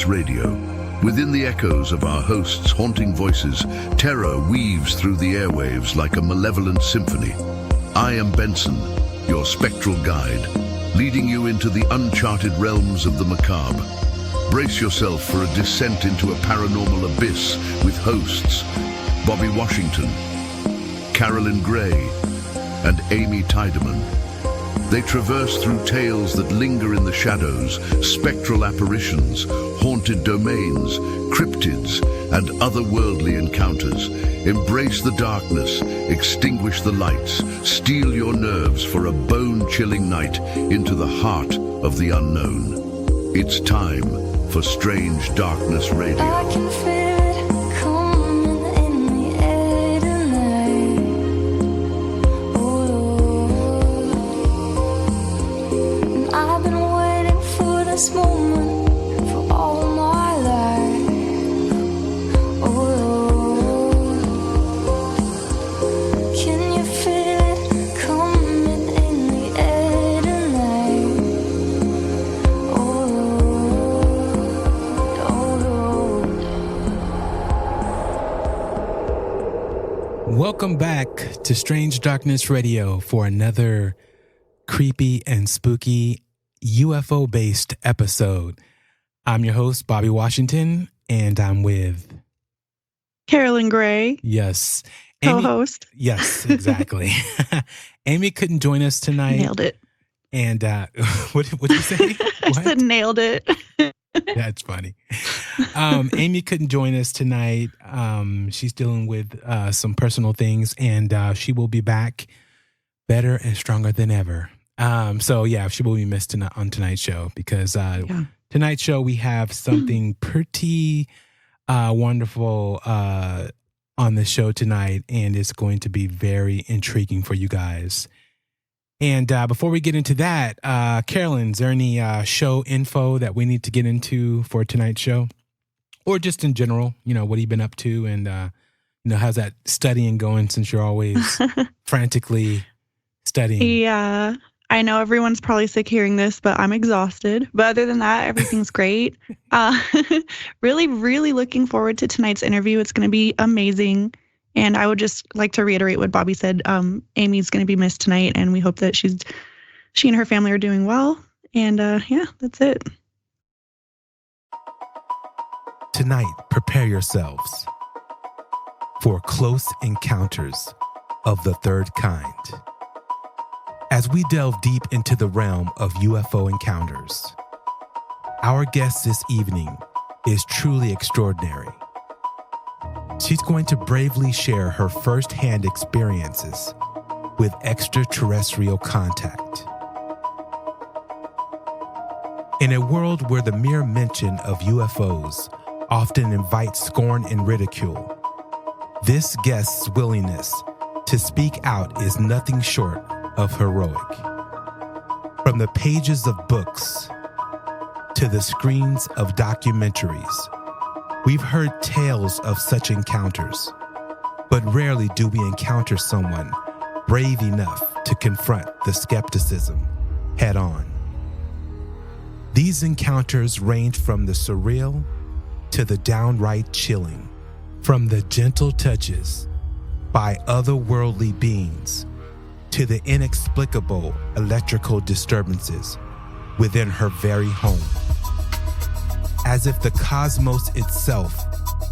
Radio. Within the echoes of our hosts' haunting voices, terror weaves through the airwaves like a malevolent symphony. I am Benson, your spectral guide, leading you into the uncharted realms of the macabre. Brace yourself for a descent into a paranormal abyss with hosts Bobby Washington, Carolyn Gray, and Amy Tiedemann. They traverse through tales that linger in the shadows, spectral apparitions, haunted domains, cryptids, and otherworldly encounters. Embrace the darkness, extinguish the lights, steel your nerves for a bone-chilling night into the heart of the unknown. It's time for Strange Darkness Radio. I can feel it coming in the air tonight. And I've been waiting for this moment for all my life. Can you feel it coming in the air tonight? Welcome back to Strange Darkness Radio for another creepy and spooky UFO-based episode. I'm your host, Bobby Washington, and I'm with... Carolyn Gray. Yes. Amy, Co-host. Yes, exactly. Amy couldn't join us tonight. Nailed it. And what did you say? I said nailed it. That's funny. Amy couldn't join us tonight. She's dealing with some personal things, and she will be back better and stronger than ever. So yeah, she will be missed on tonight's show because tonight's show we have something pretty wonderful on the show tonight, and it's going to be very intriguing for you guys. And before we get into that, Carolyn, is there any show info that we need to get into for tonight's show? Or just in general, what have you been up to? And, how's that studying going since you're always frantically studying? Yeah, I know everyone's probably sick hearing this, but I'm exhausted. But other than that, everything's great. Really, really looking forward to tonight's interview. It's going to be amazing. And I would just like to reiterate what Bobby said. Amy's going to be missed tonight, and we hope that she and her family are doing well. And yeah, that's it. Tonight, prepare yourselves for close encounters of the third kind. As we delve deep into the realm of UFO encounters, our guest this evening is truly extraordinary. She's going to bravely share her first-hand experiences with extraterrestrial contact. In a world where the mere mention of UFOs often invites scorn and ridicule, this guest's willingness to speak out is nothing short of heroic. From the pages of books to the screens of documentaries, we've heard tales of such encounters, but rarely do we encounter someone brave enough to confront the skepticism head on. These encounters range from the surreal to the downright chilling, from the gentle touches by otherworldly beings to the inexplicable electrical disturbances within her very home. As if the cosmos itself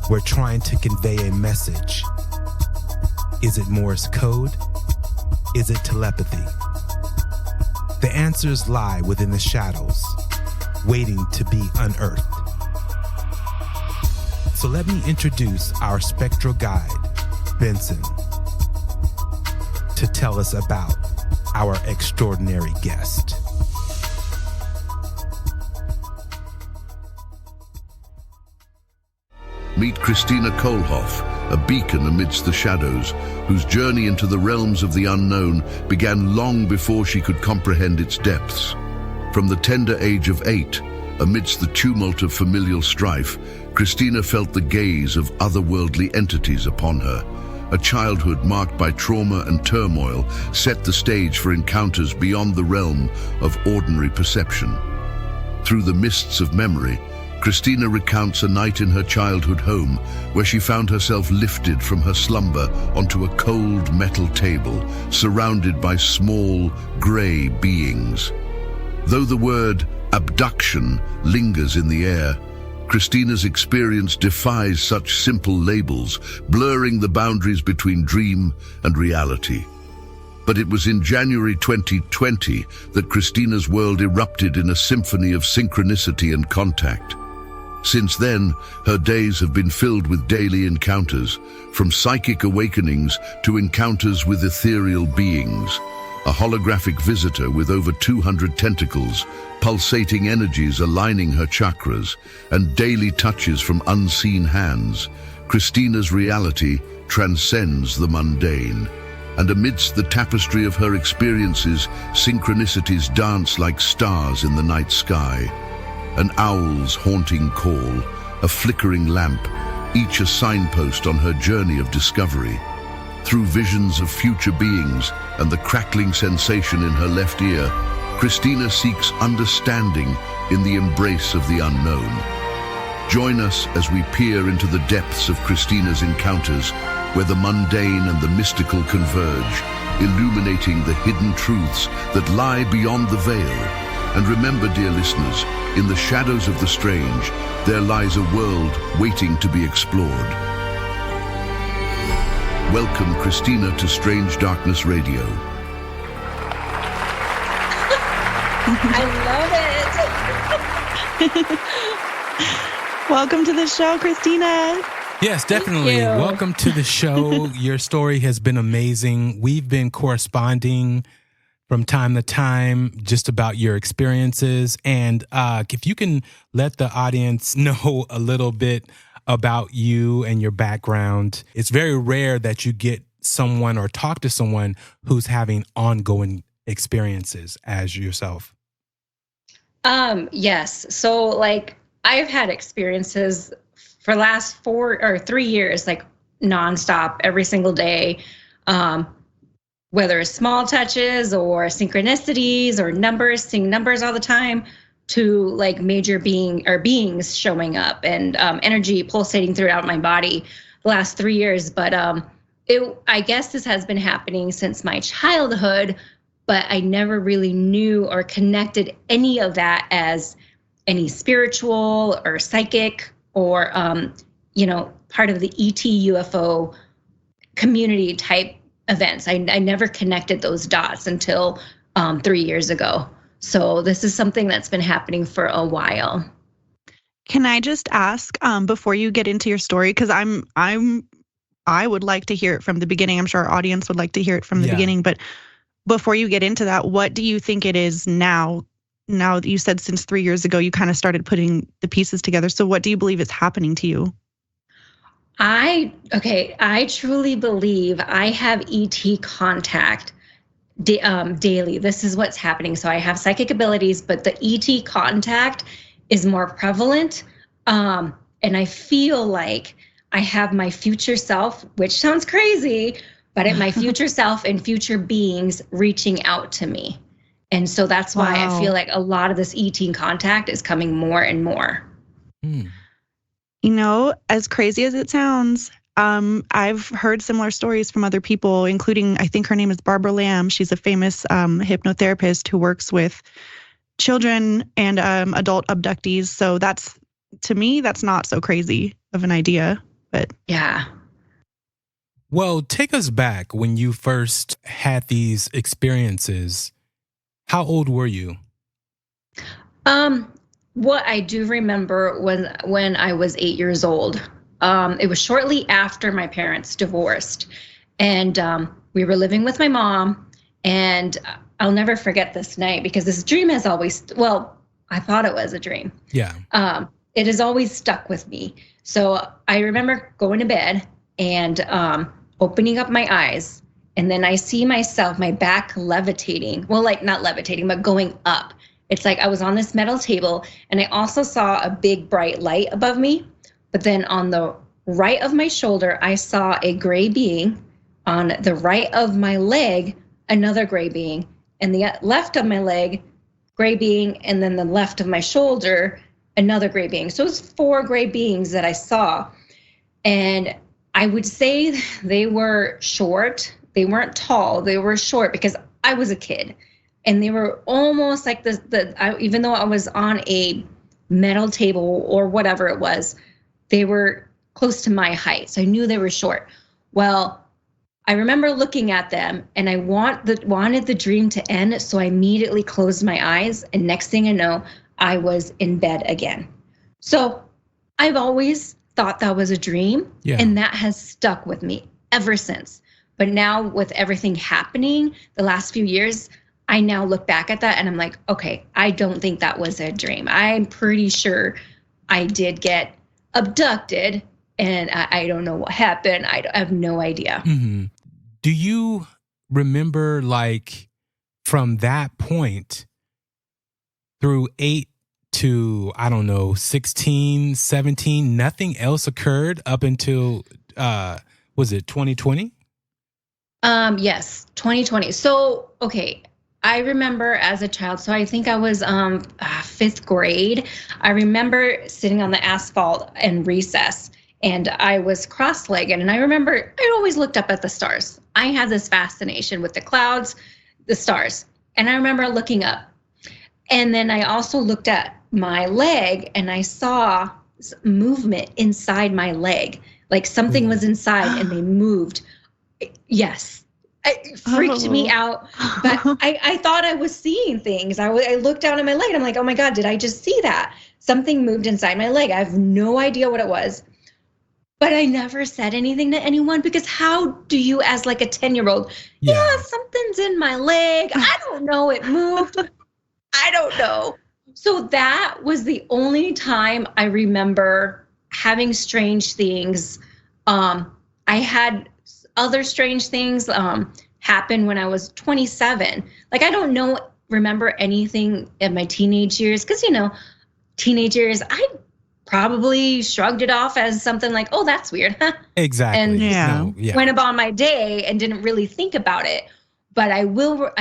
were trying to convey a message. Is it Morse code? Is it telepathy? The answers lie within the shadows, waiting to be unearthed. So let me introduce our spectral guide, Benson, to tell us about our extraordinary guest. Meet Kristina Colhoff, a beacon amidst the shadows, whose journey into the realms of the unknown began long before she could comprehend its depths. From the tender age of 8, amidst the tumult of familial strife, Kristina felt the gaze of otherworldly entities upon her. A childhood marked by trauma and turmoil set the stage for encounters beyond the realm of ordinary perception. Through the mists of memory, Kristina recounts a night in her childhood home where she found herself lifted from her slumber onto a cold metal table, surrounded by small, grey beings. Though the word abduction lingers in the air, Kristina's experience defies such simple labels, blurring the boundaries between dream and reality. But it was in January 2020 that Kristina's world erupted in a symphony of synchronicity and contact. Since then, her days have been filled with daily encounters, from psychic awakenings to encounters with ethereal beings. A holographic visitor with over 200 tentacles, pulsating energies aligning her chakras, and daily touches from unseen hands. Kristina's reality transcends the mundane. And amidst the tapestry of her experiences, synchronicities dance like stars in the night sky. An owl's haunting call, a flickering lamp, each a signpost on her journey of discovery. Through visions of future beings and the crackling sensation in her left ear, Kristina seeks understanding in the embrace of the unknown. Join us as we peer into the depths of Kristina's encounters, where the mundane and the mystical converge, illuminating the hidden truths that lie beyond the veil. And remember, dear listeners, in the shadows of the strange, there lies a world waiting to be explored. Welcome, Kristina, to Strange Darkness Radio. I love it. Welcome to the show, Kristina. Yes, definitely. Welcome to the show. Your story has been amazing. We've been corresponding from time to time just about your experiences. And if you can let the audience know a little bit about you and your background. It's very rare that you get someone or talk to someone who's having ongoing experiences as yourself. Yes. So like I've had experiences for the last 4 or 3 years, like nonstop every single day. Whether it's small touches or synchronicities or numbers, seeing numbers all the time, to like major beings showing up and energy pulsating throughout my body the last 3 years. But I guess this has been happening since my childhood, but I never really knew or connected any of that as any spiritual or psychic or, part of the ET UFO community type events. I never connected those dots until 3 years ago. So this is something that's been happening for a while. Can I just ask before you get into your story, because I would like to hear it from the beginning. I'm sure our audience would like to hear it from the beginning. But before you get into that, what do you think it is now? Now that you said since 3 years ago, you kind of started putting the pieces together. So what do you believe is happening to you? I truly believe I have ET contact daily. This is what's happening. So I have psychic abilities, but the ET contact is more prevalent. And I feel like I have my future self, which sounds crazy, but my future self and future beings reaching out to me. And so that's why I feel like a lot of this ET contact is coming more and more. You know, as crazy as it sounds, I've heard similar stories from other people, including, I think her name is Barbara Lamb. She's a famous hypnotherapist who works with children and adult abductees. So that's, to me, that's not so crazy of an idea. But yeah. Well, take us back when you first had these experiences. How old were you? What I do remember when I was 8 years old, it was shortly after my parents divorced, and we were living with my mom, and I'll never forget this night because this dream has always, I thought it was a dream. Yeah. It has always stuck with me. So I remember going to bed and opening up my eyes, and then I see myself, my back levitating. Well, like not levitating, but going up. It's like I was on this metal table, and I also saw a big bright light above me. But then on the right of my shoulder, I saw a gray being. On the right of my leg, another gray being. And the left of my leg, gray being. And then the left of my shoulder, another gray being. So it was 4 gray beings that I saw. And I would say they were short. They weren't tall. They were short because I was a kid. And they were almost like even though I was on a metal table or whatever it was, they were close to my height. So I knew they were short. Well, I remember looking at them and I wanted the dream to end. So I immediately closed my eyes. And next thing I know, I was in bed again. So I've always thought that was a dream. Yeah. And that has stuck with me ever since. But now with everything happening the last few years, I now look back at that and I'm like, okay, I don't think that was a dream. I'm pretty sure I did get abducted and I don't know what happened. I have no idea. Mm-hmm. Do you remember, like, from that point through 8 to, I don't know, 16, 17, nothing else occurred up until, was it 2020? Yes, 2020. So, okay. I remember as a child, so I think I was 5th grade. I remember sitting on the asphalt in recess and I was cross-legged. And I remember I always looked up at the stars. I had this fascination with the clouds, the stars. And I remember looking up. And then I also looked at my leg and I saw movement inside my leg. Like something was inside and they moved. Yes. It freaked me out, but I thought I was seeing things. I looked down at my leg and I'm like, oh my God, did I just see that? Something moved inside my leg. I have no idea what it was, but I never said anything to anyone because how do you as like a 10-year-old, yeah, something's in my leg. I don't know. It moved. I don't know. So that was the only time I remember having strange things. I had other strange things happen when I was 27. Like I don't remember anything in my teenage years because, teenage years, I probably shrugged it off as something like, oh, that's weird. Exactly. And went about my day and didn't really think about it. But I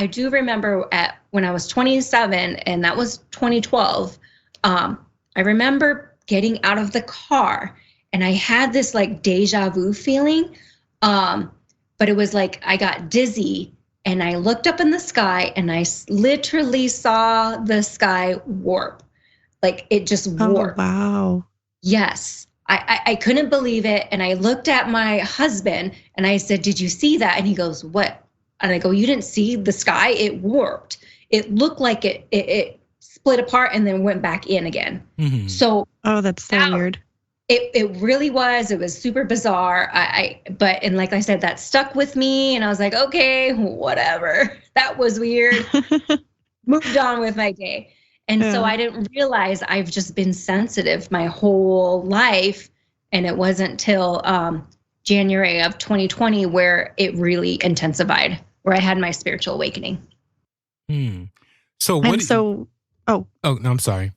do remember when I was 27, and that was 2012, I remember getting out of the car and I had this like deja vu feeling. But it was like I got dizzy and I looked up in the sky and I literally saw the sky warp. Like it just warped. Oh, wow. Yes. I couldn't believe it. And I looked at my husband and I said, did you see that? And he goes, what? And I go, you didn't see the sky? It warped. It looked like it split apart and then went back in again. Mm-hmm. So. Oh, that's so weird. It really was. It was super bizarre. And like I said, that stuck with me and I was like, okay, whatever. That was weird. Moved on with my day. And so I didn't realize I've just been sensitive my whole life. And it wasn't till January of 2020 where it really intensified, where I had my spiritual awakening. So no, I'm sorry.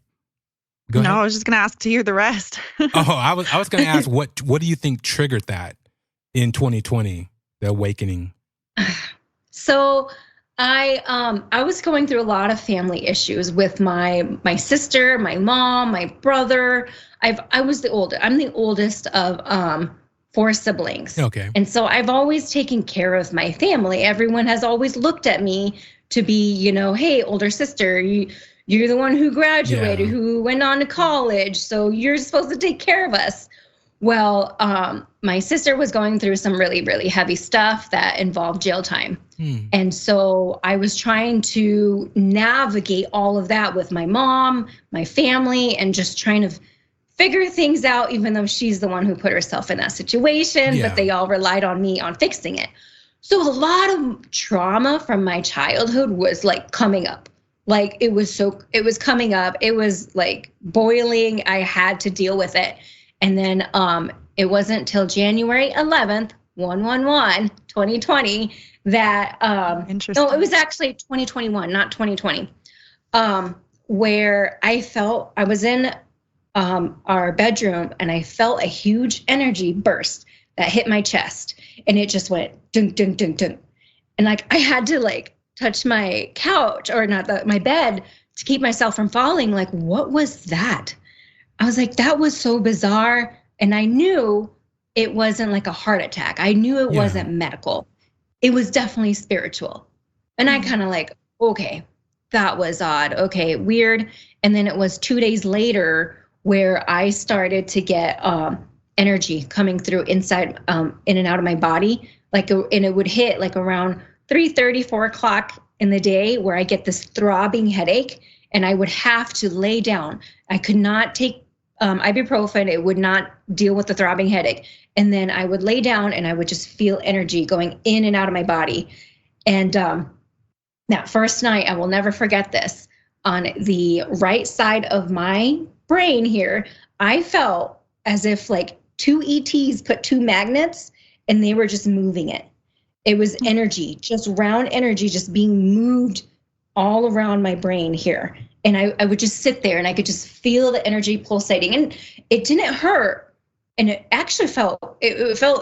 Go ahead. I was just going to ask to hear the rest. I was going to ask, what do you think triggered that in 2020, the awakening? So I was going through a lot of family issues with my sister, my mom, my brother. I'm the oldest of 4 siblings. Okay. And so I've always taken care of my family. Everyone has always looked at me to be, hey, older sister, you're the one who graduated, who went on to college, so you're supposed to take care of us. Well, my sister was going through some really, really heavy stuff that involved jail time. And so I was trying to navigate all of that with my mom, my family, and just trying to figure things out, even though she's the one who put herself in that situation, but they all relied on me on fixing it. So a lot of trauma from my childhood was like coming up. Like it was coming up. It was like boiling. I had to deal with it. And then it wasn't till January 11th, 2020 that, Interesting. No, it was actually 2021, not 2020, where I felt I was in our bedroom and I felt a huge energy burst that hit my chest and it just went dunk, dunk, dunk, dunk. And like, I had to like touch my couch or my bed to keep myself from falling. Like, what was that? I was like, that was so bizarre. And I knew it wasn't like a heart attack. I knew it wasn't medical. It was definitely spiritual. And I kind of like, okay, that was odd. Okay, weird. And then it was 2 days later where I started to get energy coming through inside, in and out of my body. And it would hit like around 3:30, 4 o'clock in the day where I get this throbbing headache and I would have to lay down. I could not take ibuprofen. It would not deal with the throbbing headache. And then I would lay down and I would just feel energy going in and out of my body. And that first night, I will never forget this. On the right side of my brain here, I felt as if like two ETs put two magnets and they were just moving it. It was energy, just round energy, just being moved all around my brain here. And I would just sit there and I could just feel the energy pulsating, and it didn't hurt. And it actually felt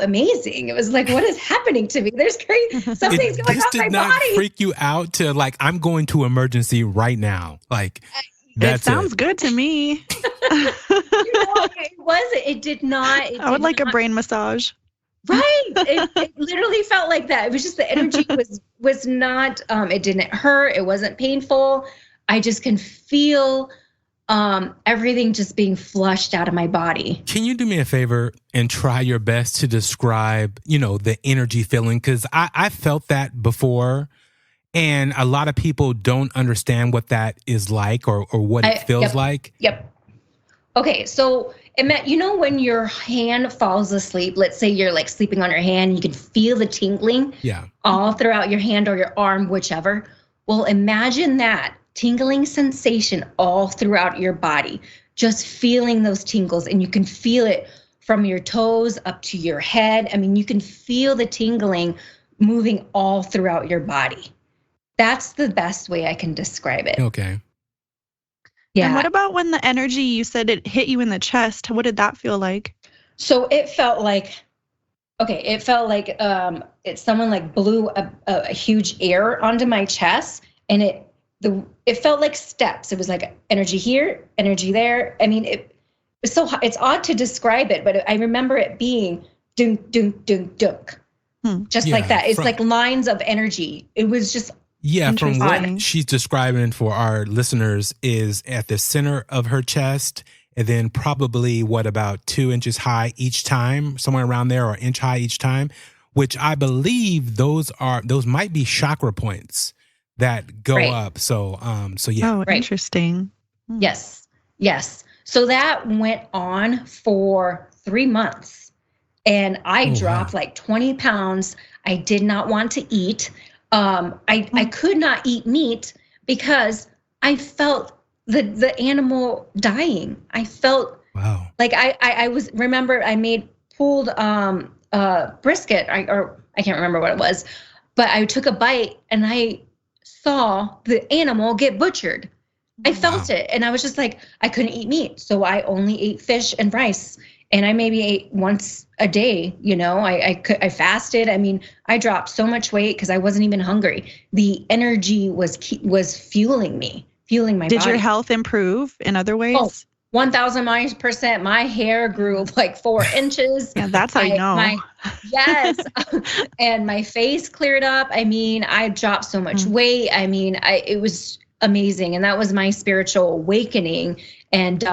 amazing. It was like, what is happening to me? There's crazy, something's going on in my body. This did not freak you out to like, I'm going to emergency right now. Like, it sounds good to me. It did not. I would like a brain massage. Right. It literally felt like that. It was just the energy was not, it didn't hurt. It wasn't painful. I just can feel everything just being flushed out of my body. Can you do me a favor and try your best to describe, the energy feeling? Because I felt that before, and a lot of people don't understand what that is like or what it feels like. Yep. Okay, so when your hand falls asleep, let's say you're like sleeping on your hand, you can feel the tingling all throughout your hand or your arm, whichever. Well, imagine that tingling sensation all throughout your body, just feeling those tingles, and you can feel it from your toes up to your head. I mean, you can feel the tingling moving all throughout your body. That's the best way I can describe it. Okay. Yeah. And what about when the energy, you said it hit you in the chest? What did that feel like? So it felt like someone like blew a huge air onto my chest, and it felt like steps. It was like energy here, energy there. I mean, it's odd to describe it, but I remember it being dunk, dunk, dunk, dunk. Just like that. It's like lines of energy. It was just from what she's describing for our listeners is at the center of her chest, and then probably about 2 inches high each time, somewhere around there, or inch high each time, which I believe those might be chakra points that go up. So yeah. Oh, interesting. Yes. So that went on for 3 months, and I dropped like 20 pounds. I did not want to eat. I could not eat meat because I felt the animal dying. I felt like I made pulled brisket, I can't remember what it was, but I took a bite and I saw the animal get butchered. I felt it, and I was just like, I couldn't eat meat, so I only ate fish and rice, and I maybe ate once a day. I fasted. I mean, I dropped so much weight because I wasn't even hungry. The energy was fueling me, fueling my body. Did your health improve in other ways? Oh, 1,000%. My hair grew like 4 inches. Yeah, that's how you know. Yes. And my face cleared up. I mean, I dropped so much weight. I mean, it was amazing. And that was my spiritual awakening. And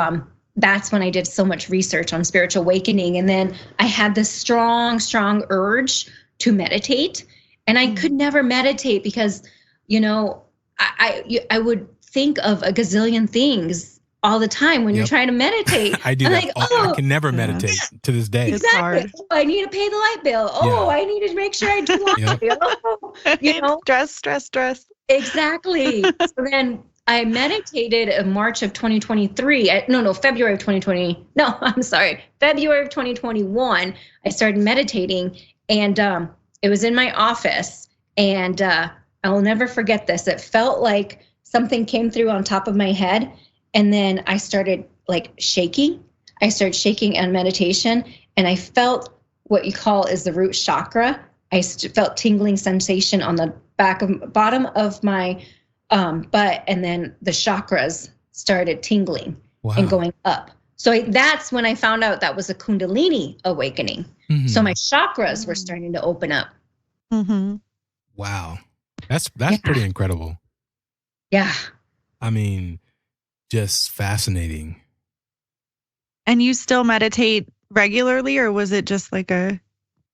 that's when I did so much research on spiritual awakening. And then I had this strong, strong urge to meditate. And I could never meditate because, I would think of a gazillion things all the time when you're trying to meditate. I do. I can never meditate to this day. Exactly. It's hard. Oh, I need to pay the light bill. I need to make sure I do laundry. Stress. Exactly. So then I meditated in March of 2023. February of 2020. No, I'm sorry. February of 2021, I started meditating, and it was in my office, and I will never forget this. It felt like something came through on top of my head. And then I started like shaking. I started shaking on meditation, and I felt what you call is the root chakra. I felt tingling sensation on the bottom of my butt, and then the chakras started tingling and going up. So that's when I found out that was a Kundalini awakening. Mm-hmm. So my chakras were starting to open up. Mm-hmm. Wow. That's pretty incredible. Yeah. I mean, just fascinating. And you still meditate regularly, or was it just like a...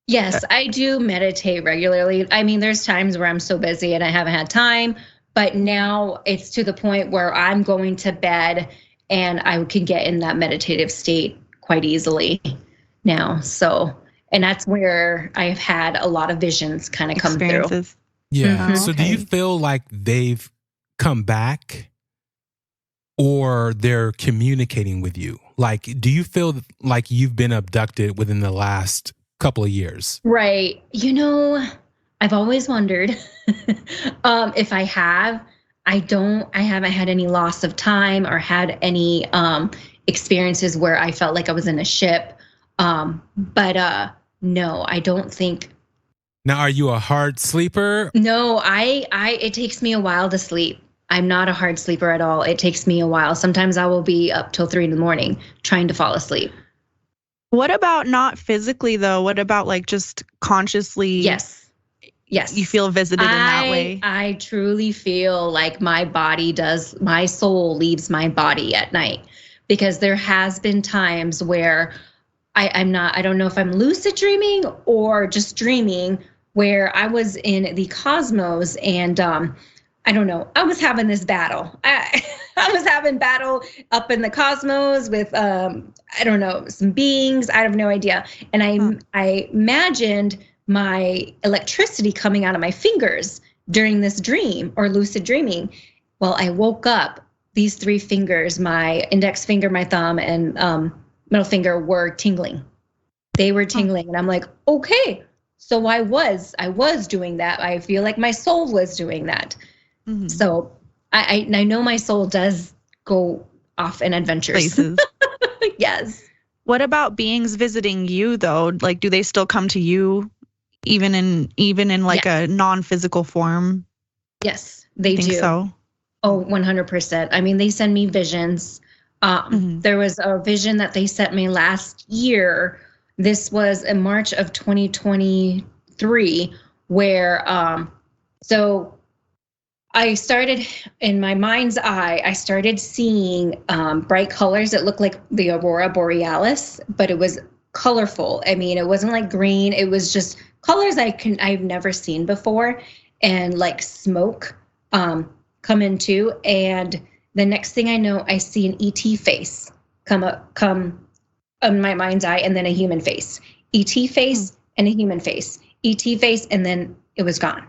Yes, I do meditate regularly. I mean, there's times where I'm so busy and I haven't had time, but now it's to the point where I'm going to bed and I can get in that meditative state quite easily now. So, and that's where I've had a lot of visions kind of come through. Yeah. Mm-hmm. So do you feel like they've come back or they're communicating with you? Like, do you feel like you've been abducted within the last couple of years? Right. You know, I've always wondered if I have. I haven't had any loss of time or had any experiences where I felt like I was in a ship. But no, I don't think. Now, are you a hard sleeper? No, it takes me a while to sleep. I'm not a hard sleeper at all. It takes me a while. Sometimes I will be up till 3 a.m. trying to fall asleep. What about not physically though? What about like just consciously? Yes. You feel visited in that way? I truly feel like my soul leaves my body at night, because there has been times where I don't know if I'm lucid dreaming or just dreaming, where I was in the cosmos and I don't know, I was having this battle. I was having battle up in the cosmos with I don't know, some beings. I have no idea. And I imagined my electricity coming out of my fingers during this dream or lucid dreaming. Well, I woke up, these 3 fingers, my index finger, my thumb, and middle finger were tingling. They were tingling. And I'm like, okay, so I was doing that. I feel like my soul was doing that. Mm-hmm. So I know my soul does go off in adventures. Places. Yes. What about beings visiting you though? Like, do they still come to you even in like a non-physical form? Yes, they do. So? Oh, 100%. I mean, they send me visions. There was a vision that they sent me last year. This was in March of 2023, where so I started, in my mind's eye, I started seeing bright colors that looked like the aurora borealis, but it was colorful. I mean, it wasn't like green. It was just colors I've never seen before, and like smoke come into. And the next thing I know, I see an ET face come on my mind's eye, and then a human face. ET face and a human face. ET face, and then it was gone.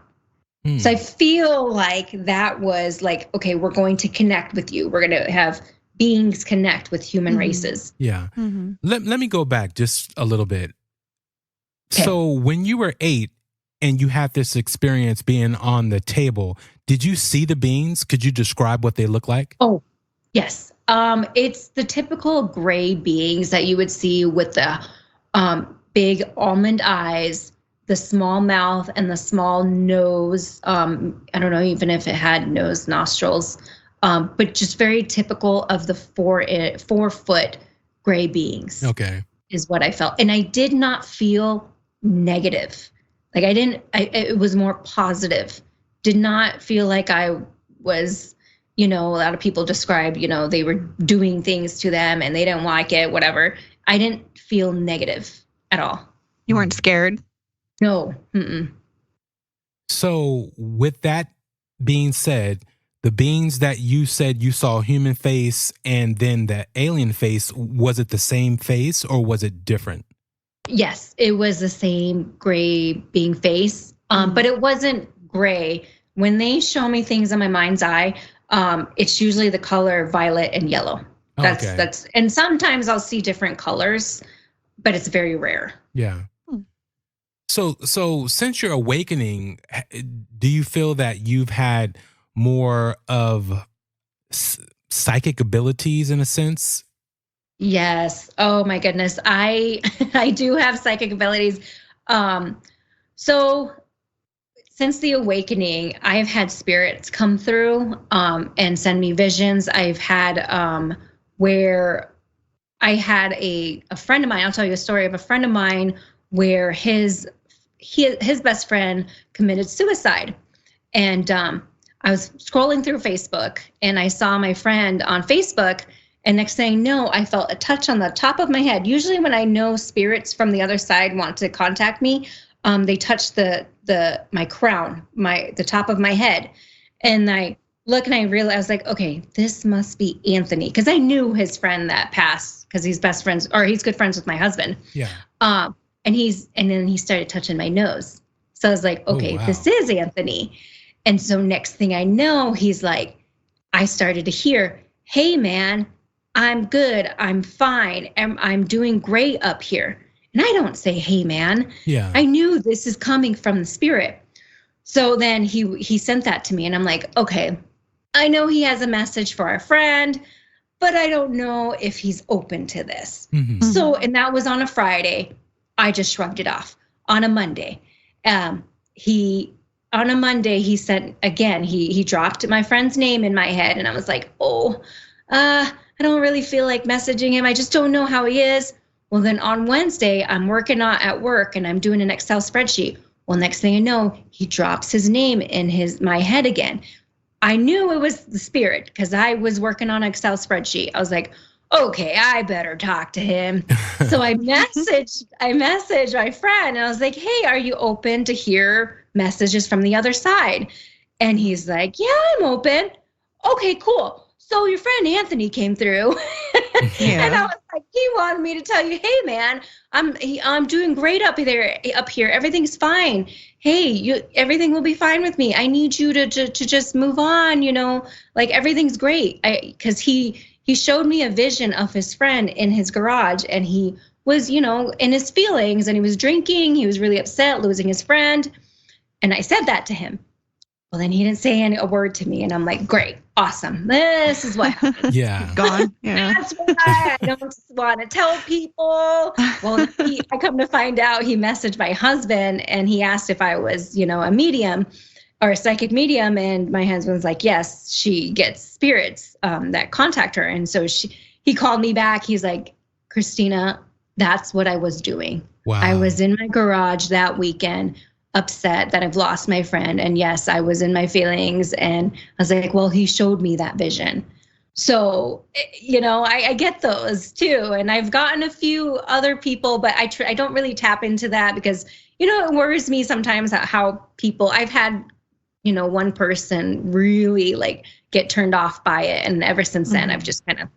So I feel like that was like, okay, we're going to connect with you. We're going to have beings connect with human races. Yeah. Mm-hmm. Let me go back just a little bit. Okay. So when you were 8 and you had this experience being on the table, did you see the beings? Could you describe what they look like? Oh, yes. It's the typical gray beings that you would see with the big almond eyes, the small mouth, and the small nose. I don't know even if it had nose, nostrils, but just very typical of the 4-foot gray beings. Okay. Is what I felt. And I did not feel negative. Like it was more positive. Did not feel like I was, a lot of people describe, they were doing things to them and they didn't like it, whatever. I didn't feel negative at all. You weren't scared? No. Mm-mm. So with that being said, the beings that you said you saw human face and then the alien face, was it the same face or was it different? Yes, it was the same gray being face, but it wasn't gray. When they show me things in my mind's eye, it's usually the color violet and yellow. That's and sometimes I'll see different colors, but it's very rare. Yeah. So since your awakening, do you feel that you've had more of psychic abilities in a sense? Yes. Oh my goodness. I do have psychic abilities. So since the awakening, I've had spirits come through and send me visions. I've had where I had a friend of mine, I'll tell you a story of a friend of mine where his best friend committed suicide. And I was scrolling through Facebook and I saw my friend on Facebook, and next thing I know, I felt a touch on the top of my head. Usually when I know spirits from the other side want to contact me, they touch my crown, the top of my head. And I look and I realized, I was like, okay, this must be Anthony. Because I knew his friend that passed, because he's best friends, or he's good friends with my husband. Yeah. And then he started touching my nose. So I was like, okay, This is Anthony. And so next thing I know, he's like, I started to hear, hey man, I'm good, I'm fine, I'm doing great up here. And I don't say, hey man. Yeah. I knew this is coming from the spirit. So then he sent that to me, and I'm like, okay, I know he has a message for our friend, but I don't know if he's open to this. Mm-hmm. So, and that was on a Friday. I just shrugged it off. On a Monday, he sent again, he dropped my friend's name in my head, and I was like, I don't really feel like messaging him. I just don't know how he is. Well, then on Wednesday, I'm working at work and I'm doing an Excel spreadsheet. Well, next thing I know, he drops his name in my head again. I knew it was the spirit because I was working on an Excel spreadsheet. I was like, okay, I better talk to him. So I messaged my friend and I was like, hey, are you open to hear messages from the other side? And he's like, yeah, I'm open. Okay, cool. So your friend Anthony came through. Yeah. And I was like, he wanted me to tell you, hey man, I'm doing great up here. Everything's fine. Hey, everything will be fine with me. I need you to just move on, like everything's great. Because he showed me a vision of his friend in his garage, and he was, in his feelings, and he was drinking. He was really upset losing his friend. And I said that to him. Well, then he didn't say a word to me. And I'm like, great, awesome. This is what happened. Yeah. Gone. Yeah. That's why I don't want to tell people. Well, I come to find out he messaged my husband and he asked if I was, a medium or a psychic medium. And my husband's like, yes, she gets spirits that contact her. And so he called me back. He's like, Kristina, that's what I was doing. Wow. I was in my garage that weekend, upset that I've lost my friend. And yes, I was in my feelings. And I was like, well, he showed me that vision. So, I get those too. And I've gotten a few other people, but I don't really tap into that because, it worries me sometimes how people, I've had, one person really like get turned off by it. And ever since then, I've just kind of,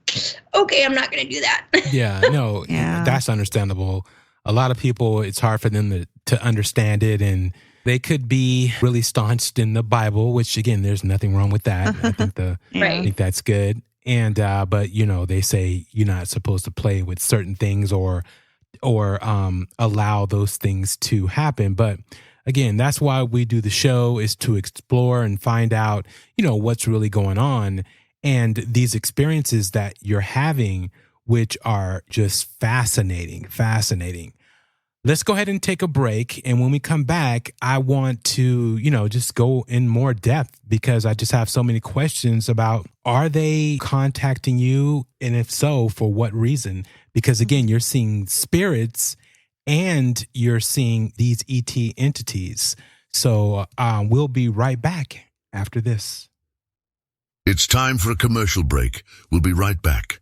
okay, I'm not going to do that. Yeah, no, Yeah. That's understandable. A lot of people, it's hard for them to understand it, and they could be really staunched in the Bible, which again, there's nothing wrong with that. I think I think that's good. And but they say you're not supposed to play with certain things or allow those things to happen. But again, that's why we do the show, is to explore and find out, what's really going on, and these experiences that you're having, which are just fascinating. Let's go ahead and take a break. And when we come back, I want to, just go in more depth, because I just have so many questions about, are they contacting you? And if so, for what reason? Because again, you're seeing spirits and you're seeing these ET entities. So we'll be right back after this. It's time for a commercial break. We'll be right back.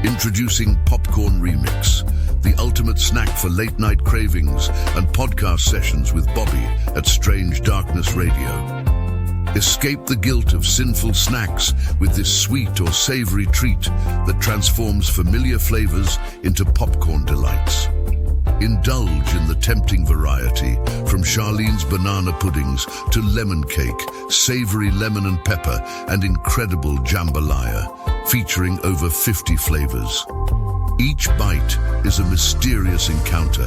Introducing Popcorn Remix, the ultimate snack for late-night cravings and podcast sessions with Bobby at Strange Darkness Radio. Escape the guilt of sinful snacks with this sweet or savory treat that transforms familiar flavors into popcorn delights. Indulge in the tempting variety, from Charlene's banana puddings to lemon cake, savory lemon and pepper, and incredible jambalaya, featuring over 50 flavors. Each bite is a mysterious encounter,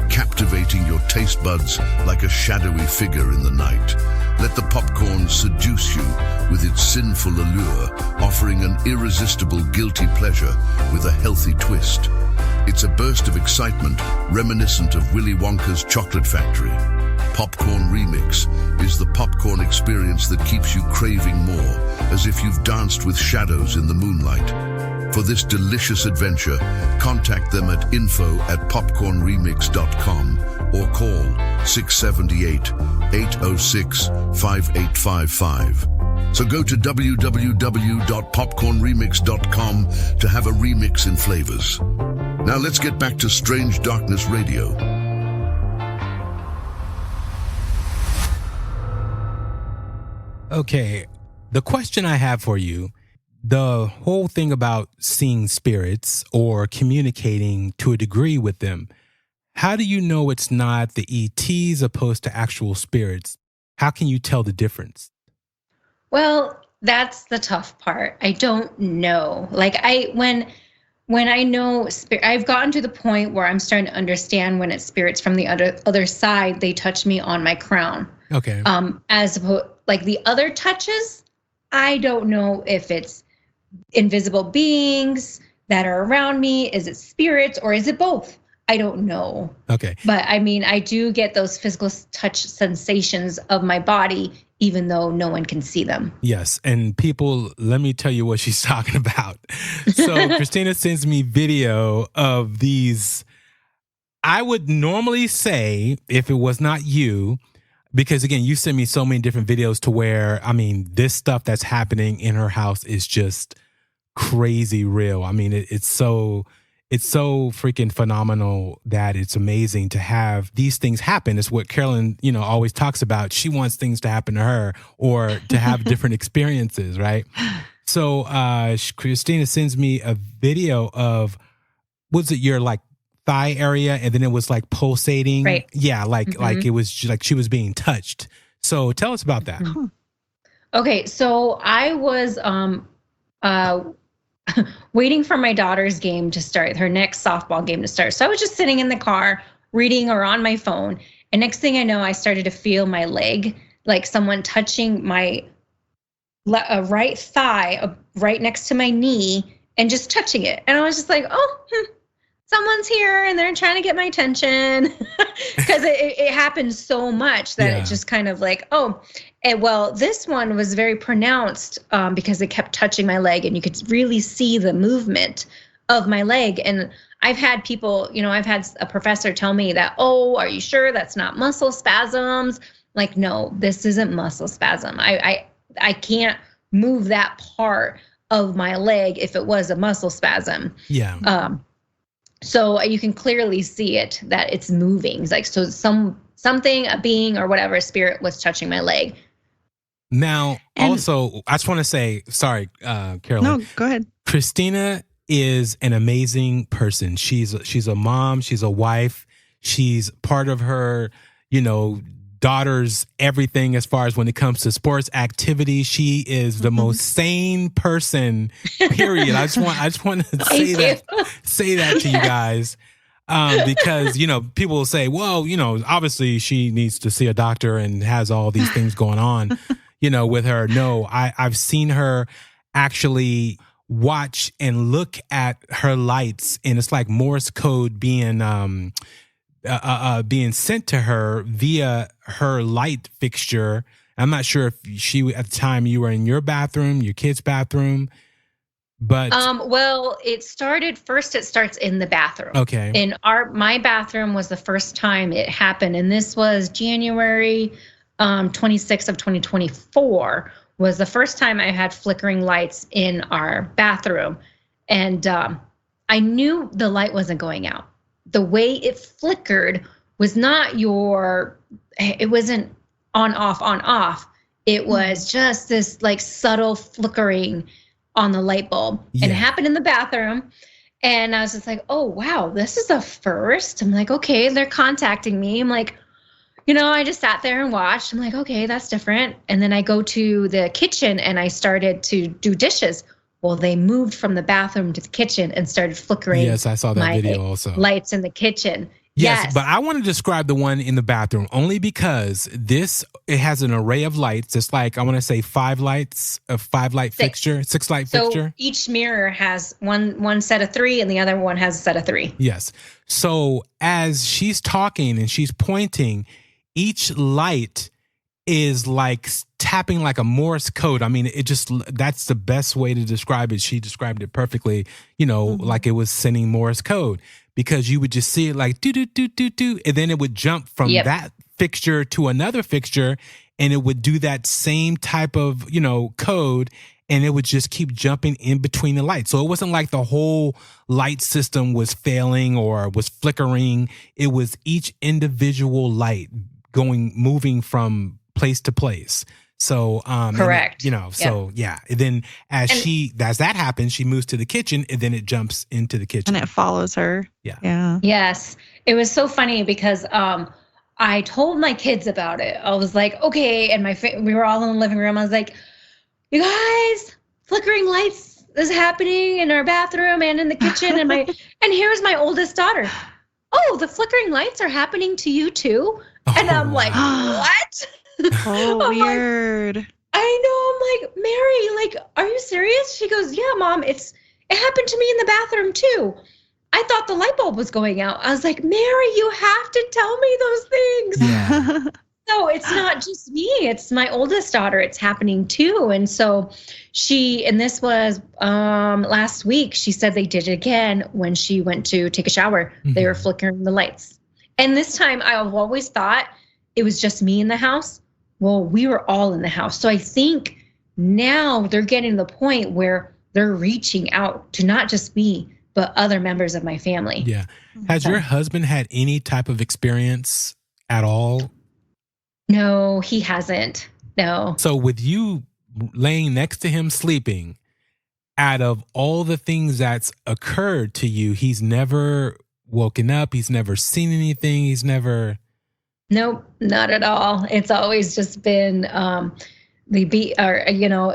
captivating your taste buds like a shadowy figure in the night. Let the popcorn seduce you with its sinful allure, offering an irresistible guilty pleasure with a healthy twist. It's a burst of excitement reminiscent of Willy Wonka's chocolate factory. Popcorn Remix is the popcorn experience that keeps you craving more, as if you've danced with shadows in the moonlight. For this delicious adventure, contact them at info@popcornremix.com or call 678-806-5855. So go to www.popcornremix.com to have a remix in flavors. Now let's get back to Strange Darkness Radio. Okay, the question I have for you, the whole thing about seeing spirits or communicating to a degree with them, how do you know it's not the ETs opposed to actual spirits? How can you tell the difference? Well, that's the tough part. I don't know. Like when I know I've gotten to the point where I'm starting to understand when it's spirits from the other side, they touch me on my crown. Okay. As opposed, like the other touches, I don't know if it's invisible beings that are around me. Is it spirits or is it both? I don't know. Okay. But I mean, I do get those physical touch sensations of my body, even though no one can see them. Yes. And people, let me tell you what she's talking about. So Kristina sends me video of these. I would normally say, if it was not you, because again, you sent me so many different videos to where, I mean, this stuff that's happening in her house is just crazy real. I mean, it's so freaking phenomenal that it's amazing to have these things happen. It's what Carolyn, always talks about. She wants things to happen to her or to have different experiences, right? So Kristina sends me a video of, was it your like thigh area, and then it was like pulsating, right? Yeah, like it was like she was being touched. So tell us about that. Okay, so I was waiting for my daughter's game to start, her next softball game to start. So I was just sitting in the car reading or on my phone, and next thing I know, I started to feel my leg, like someone touching my right thigh, right next to my knee, and just touching it. And I was just like, someone's here and they're trying to get my attention, because it happened so much that it just kind of like, and well, this one was very pronounced because it kept touching my leg and you could really see the movement of my leg. And I've had people, I've had a professor tell me that, are you sure that's not muscle spasms? Like, no, this isn't muscle spasm. I can't move that part of my leg if it was a muscle spasm. Yeah. So you can clearly see it, that it's moving. Like, so something, a being or whatever, a spirit was touching my leg. Now, also, I just want to say, sorry, Carolyn. No, go ahead. Kristina is an amazing person. She's a mom. She's a wife. She's part of her, daughter's everything as far as when it comes to sports activity. She is the most sane person, period. I just want to say that to you guys. Because, people will say, well, obviously she needs to see a doctor and has all these things going on, with her. No, I've seen her actually watch and look at her lights, and it's like Morse code being sent to her via her light fixture. I'm not sure if at the time you were in your bathroom, your kid's bathroom, but well, it starts in the bathroom. Okay. And my bathroom was the first time it happened, and this was January 26th of 2024 was the first time I had flickering lights in our bathroom, and I knew the light wasn't going out. The way it flickered was not it wasn't on, off. It was just this like subtle flickering on the light bulb. Yeah. And it happened in the bathroom. And I was just like, oh, wow, this is a first. I'm like, okay, they're contacting me. I'm like, I just sat there and watched. I'm like, okay, that's different. And then I go to the kitchen and I started to do dishes. Well, they moved from the bathroom to the kitchen and started flickering. Yes, I saw that video also. Lights in the kitchen. Yes, but I want to describe the one in the bathroom only because it has an array of lights. It's like, I want to say 5 lights, a 5-light fixture, 6-light fixture. So each mirror has one set of 3 and the other one has a set of 3. Yes. So as she's talking and she's pointing, each light is like tapping like a Morse code. I mean, that's the best way to describe it. She described it perfectly, like it was sending Morse code. Because you would just see it like do do do do do, and then it would jump from that fixture to another fixture, and it would do that same type of code, and it would just keep jumping in between the lights. So it wasn't like the whole light system was failing or was flickering. It was each individual light moving from place to place. So, correct. So yeah. And then as that happens, she moves to the kitchen and then it jumps into the kitchen. And it follows her. Yeah. Yes. It was so funny because, I told my kids about it. I was like, okay. And we were all in the living room. I was like, you guys, flickering lights is happening in our bathroom and in the kitchen. And here's my oldest daughter. Oh, the flickering lights are happening to you too. And I'm like, what? Oh, weird. I know. I'm like, Mary, like, are you serious? She goes, yeah, Mom, it happened to me in the bathroom too. I thought the light bulb was going out. I was like, Mary, you have to tell me those things. Yeah. So it's not just me, it's my oldest daughter. It's happening too. And so and this was last week, she said they did it again when she went to take a shower. Mm-hmm. They were flickering the lights. And this time I've always thought it was just me in the house. Well, we were all in the house. So I think now they're getting to the point where they're reaching out to not just me, but other members of my family. Yeah. Has your husband had any type of experience at all? No, he hasn't. No. So with you laying next to him sleeping, out of all the things that's occurred to you, he's never woken up. He's never seen anything. He's never... Nope, not at all. It's always just been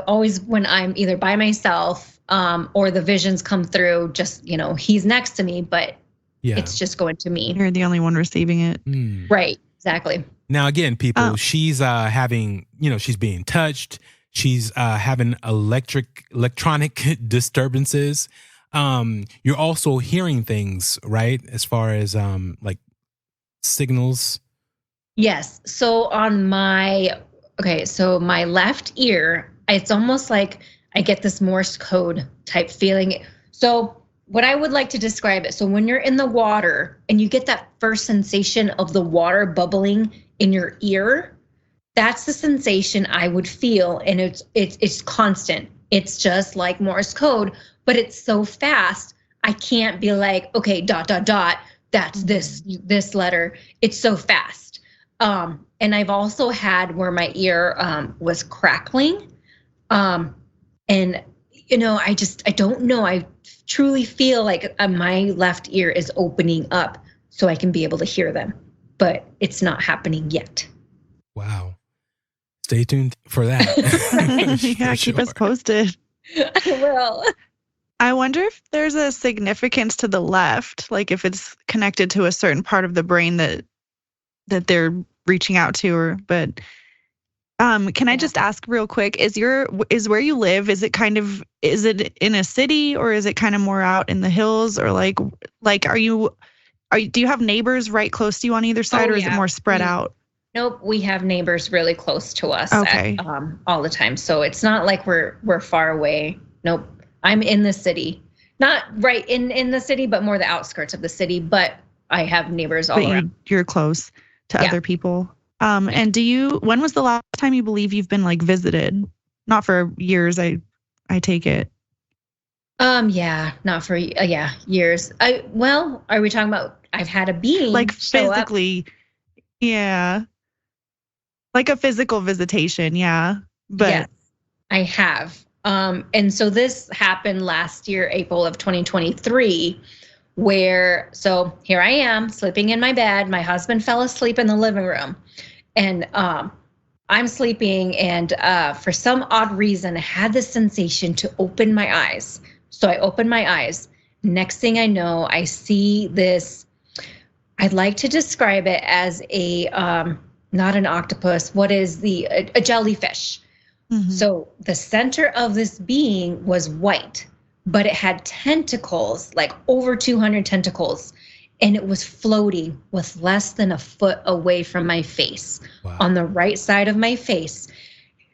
always when I'm either by myself or the visions come through, just, he's next to me, but it's just going to me. You're the only one receiving it. Right, exactly. Now, again, people, she's having, she's being touched. She's having electronic disturbances. You're also hearing things, right? As far as like signals. Yes. So on my left ear, it's almost like I get this Morse code type feeling. So what I would like to describe it. So when you're in the water and you get that first sensation of the water bubbling in your ear, that's the sensation I would feel. And it's constant. It's just like Morse code, but it's so fast. I can't be like, okay, ... That's this letter. It's so fast. And I've also had where my ear was crackling. And I don't know. I truly feel like my left ear is opening up so I can be able to hear them, but it's not happening yet. Wow. Stay tuned for that. Yeah, keep us posted. I will. I wonder if there's a significance to the left, like if it's connected to a certain part of the brain that they're reaching out to, but can I just ask real quick, is where you live, is it in a city or is it kind of more out in the hills, or like do you have neighbors right close to you on either side, or is it more spread out? Nope, we have neighbors really close to us all the time. So it's not like we're far away. Nope. I'm in the city. Not right in the city, but more the outskirts of the city, but I have neighbors all around. You're close to other people. And when was the last time you believe you've been like visited? Not for years, I take it. Not for years. Are we talking about I've had a being like physically? Yeah. Like a physical visitation, yeah. But yes, I have. And so this happened last year, April of 2023, so here I am sleeping in my bed. My husband fell asleep in the living room, and I'm sleeping, and for some odd reason, I had this sensation to open my eyes. So I opened my eyes. Next thing I know, I see this I'd like to describe it as a not an octopus. What is a jellyfish? Mm-hmm. So the center of this being was white, but it had tentacles, like over 200 tentacles, and it was floating with less than a foot away from my face. Wow. On the right side of my face.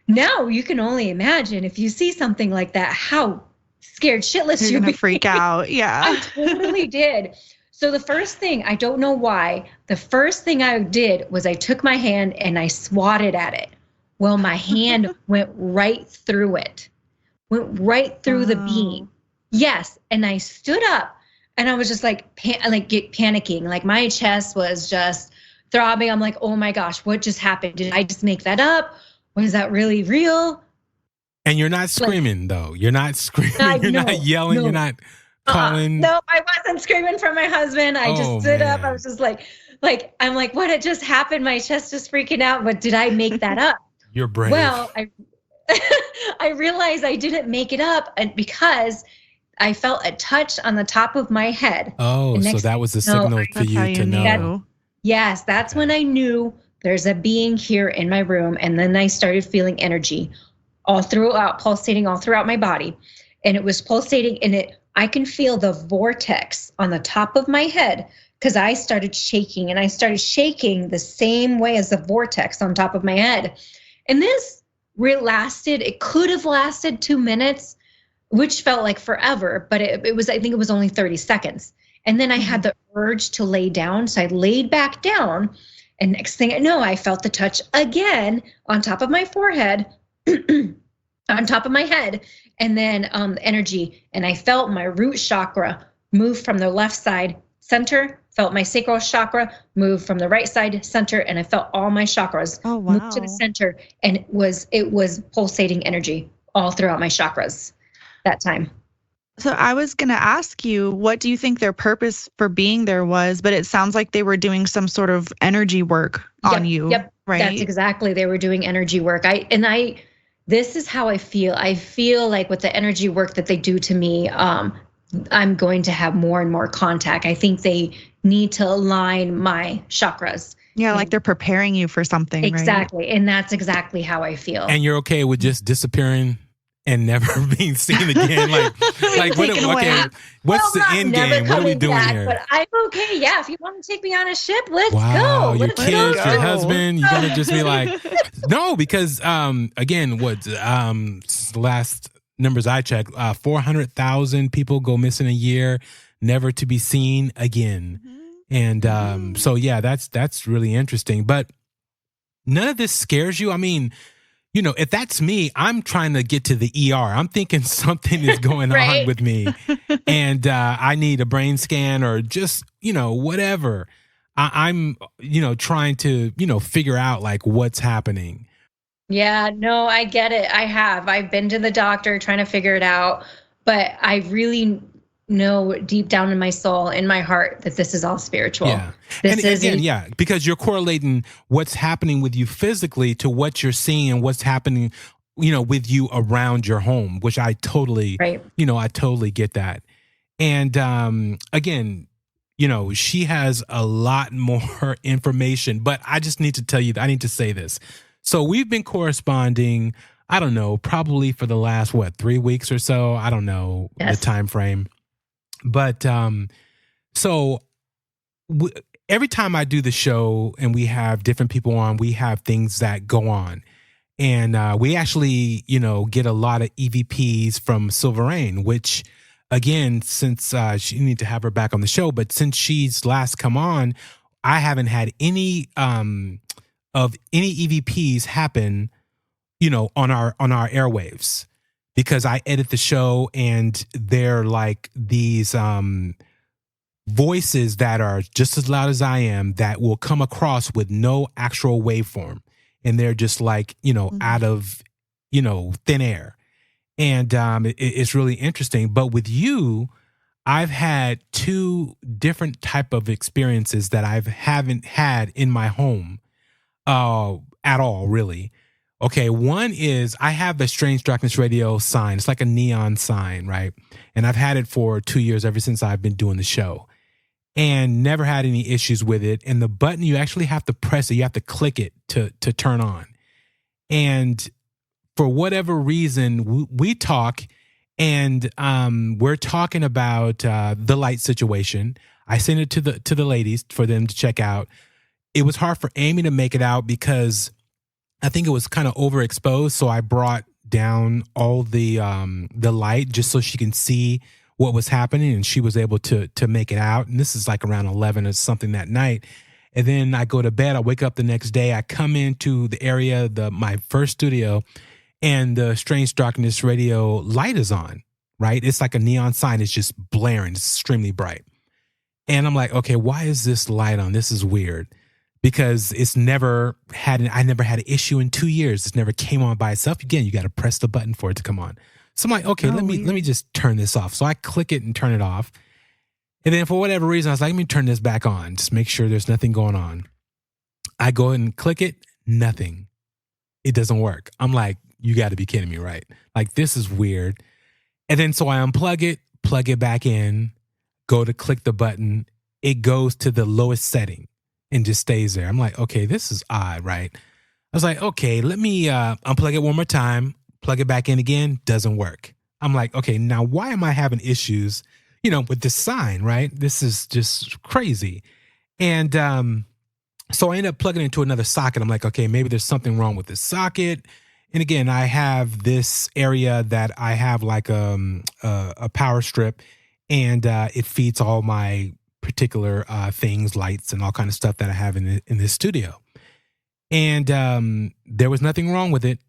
Now you can only imagine if you see something like that, how scared shitless you're gonna freak out. Yeah. I totally did. So the first thing, I don't know why, the first thing I did was I took my hand and I swatted at it. Well, my hand went right through it, went right through the being. Yes. And I stood up and I was just like panicking. Like my chest was just throbbing. I'm like, oh my gosh, what just happened? Did I just make that up? Was that really real? And you're not screaming though. You're not screaming. You're not yelling. No. You're not calling. No, I wasn't screaming for my husband. I just stood up. I was just like, I'm like, what had just happened? My chest just freaking out. But did I make that up? You're brave. Well, I realized I didn't make it up, and because I felt a touch on the top of my head. Oh, so that was the signal for you to know. Yes, that's when I knew there's a being here in my room. And then I started feeling energy pulsating all throughout my body. And it was pulsating I can feel the vortex on the top of my head because I started shaking, and I started shaking the same way as the vortex on top of my head. And this it could have lasted 2 minutes, which felt like forever, but I think it was only 30 seconds. And then I had the urge to lay down. So I laid back down, and next thing I know, I felt the touch again on top of my forehead, on top of my head, and then energy. And I felt my root chakra move from the left side center, felt my sacral chakra move from the right side center, and I felt all my chakras move to the center. And it was pulsating energy all throughout my chakras that time. So I was going to ask you, what do you think their purpose for being there was? But it sounds like they were doing some sort of energy work on you. Yep. Right. That's exactly. They were doing energy work. This is how I feel. I feel like with the energy work that they do to me, I'm going to have more and more contact. I think they need to align my chakras. Yeah, like they're preparing you for something. Exactly. Right? And that's exactly how I feel. And you're okay with just disappearing and never being seen again? Like what's the end game? What are we doing here? But I'm okay. Yeah, if you want to take me on a ship, let's go. Your kids, your husband, you're going to just be like, no, because again, last numbers I checked, 400,000 people go missing a year, never to be seen again. Mm-hmm. And so, yeah, that's really interesting. But none of this scares you. I mean, you know, if that's me, I'm trying to get to the ER. I'm thinking something is going on with me, and I need a brain scan or just, you know, whatever. I'm, you know, trying to, you know, figure out like what's happening. Yeah, no, I get it. I've been to the doctor trying to figure it out, but I really know deep down in my soul, in my heart, that this is all spiritual. Yeah. Because you're correlating what's happening with you physically to what you're seeing and what's happening, you know, with you around your home, which I totally, you know, I totally get that. And again, you know, she has a lot more information, but I just need to tell you, I need to say this. So we've been corresponding, I don't know, probably for the last, 3 weeks or so? I don't know the time frame. But every time I do the show and we have different people on, we have things that go on. And we actually, you know, get a lot of EVPs from Silverain, which, again, since you need to have her back on the show, but since she's last come on, I haven't had any EVPs happen, you know, on our airwaves. Because I edit the show and they're like these voices that are just as loud as I am that will come across with no actual waveform. And they're just like, you know, out of, you know, thin air. And it's really interesting. But with you, I've had 2 different type of experiences that I haven't had in my home at all, really. Okay, one is I have the Strange Darkness Radio sign. It's like a neon sign, right? And I've had it for 2 years, ever since I've been doing the show. and never had any issues with it. And the button, you actually have to press it. You have to click it to turn on. And for whatever reason, we talk, and we're talking about the light situation. I sent it to the ladies for them to check out. It was hard for Amy to make it out because I think it was kind of overexposed. So I brought down all the light just so she can see what was happening, and she was able to make it out. And this is like around 11 or something that night. And then I go to bed. I wake up the next day. I come into the area, my first studio, and the Strange Darkness radio light is on, right? It's like a neon sign. It's just blaring. It's extremely bright. And I'm like, okay, why is this light on? This is weird. Because I never had an issue in 2 years. It's never came on by itself. Again, you got to press the button for it to come on. So I'm like, okay, let me just turn this off. So I click it and turn it off. And then for whatever reason, I was like, let me turn this back on. Just make sure there's nothing going on. I go ahead and click it. Nothing. It doesn't work. I'm like, you got to be kidding me, right? Like, this is weird. And then so I unplug it, plug it back in, go to click the button. It goes to the lowest setting and just stays there. I'm like, okay, this is odd, right? I was like, okay, let me unplug it one more time, plug it back in again, doesn't work. I'm like, okay, now why am I having issues, with this sign, right? This is just crazy. And so I ended up plugging it into another socket. I'm like, okay, maybe there's something wrong with this socket. And again, I have this area that I have like a power strip, and it feeds all my particular things, lights, and all kind of stuff that I have in this studio. And there was nothing wrong with it,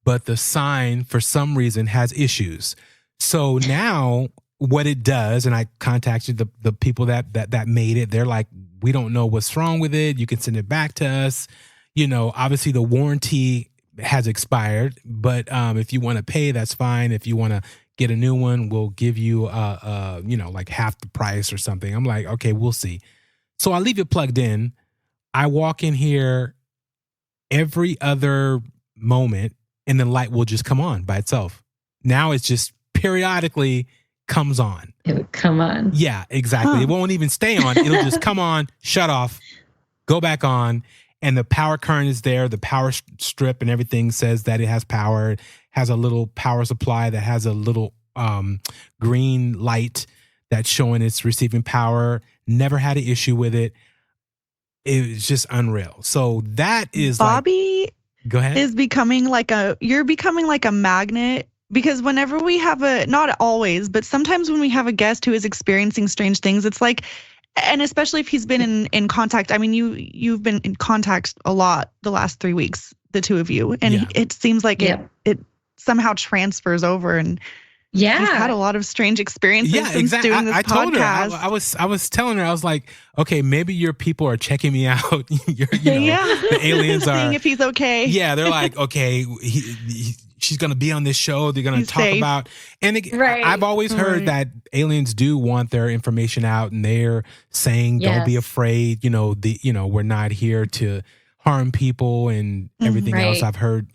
but the sign for some reason has issues. So now what it does, and I contacted the people that made it. They're like, we don't know what's wrong with it. You can send it back to us. Obviously the warranty has expired, but if you want to pay, that's fine. If you want to get a new one, we'll give you like half the price or something. I'm like, okay, we'll see. So I leave it plugged in. I walk in here every other moment, and the light will just come on by itself. Now it's just periodically comes on. It would come on. Yeah, exactly. It won't even stay on. It'll just come on, shut off, go back on. And the power current is there. The power strip and everything says that it has power. It has a little power supply that has a little green light that's showing it's receiving power. Never had an issue with it. It's just unreal. So that is Bobby go ahead. You're becoming like a magnet, because whenever we have not always, but sometimes when we have a guest who is experiencing strange things, it's like, and especially if he's been in contact. I mean, you've been in contact a lot the last 3 weeks, the two of you, and it seems like it somehow transfers over, and he's had a lot of strange experiences since doing this podcast. Told her, I was telling her, I was like, okay, maybe your people are checking me out. The aliens are seeing if he's okay. Yeah, they're like, okay, she's going to be on this show. They're going to talk about, and I've always heard that aliens do want their information out, and they're saying, don't be afraid. We're not here to harm people and everything else. I've heard,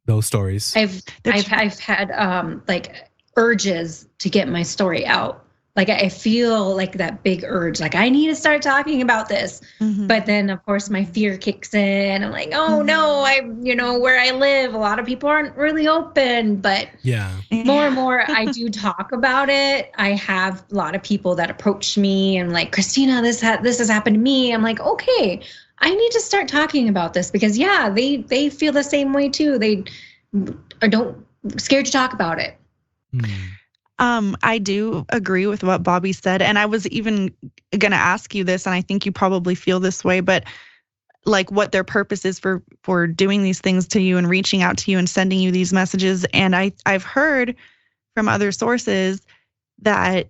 those stories. I've had like urges to get my story out. Like I feel like that big urge, like I need to start talking about this. But then of course my fear kicks in. I'm like, oh no, where I live, a lot of people aren't really open, but more and more I do talk about it. I have a lot of people that approach me and like, Kristina, this has happened to me. I'm like, okay, I need to start talking about this, because they feel the same way too. They don't scared to talk about it. I do agree with what Bobby said. And I was even going to ask you this, and I think you probably feel this way, but like what their purpose is for doing these things to you and reaching out to you and sending you these messages. And I've heard from other sources that,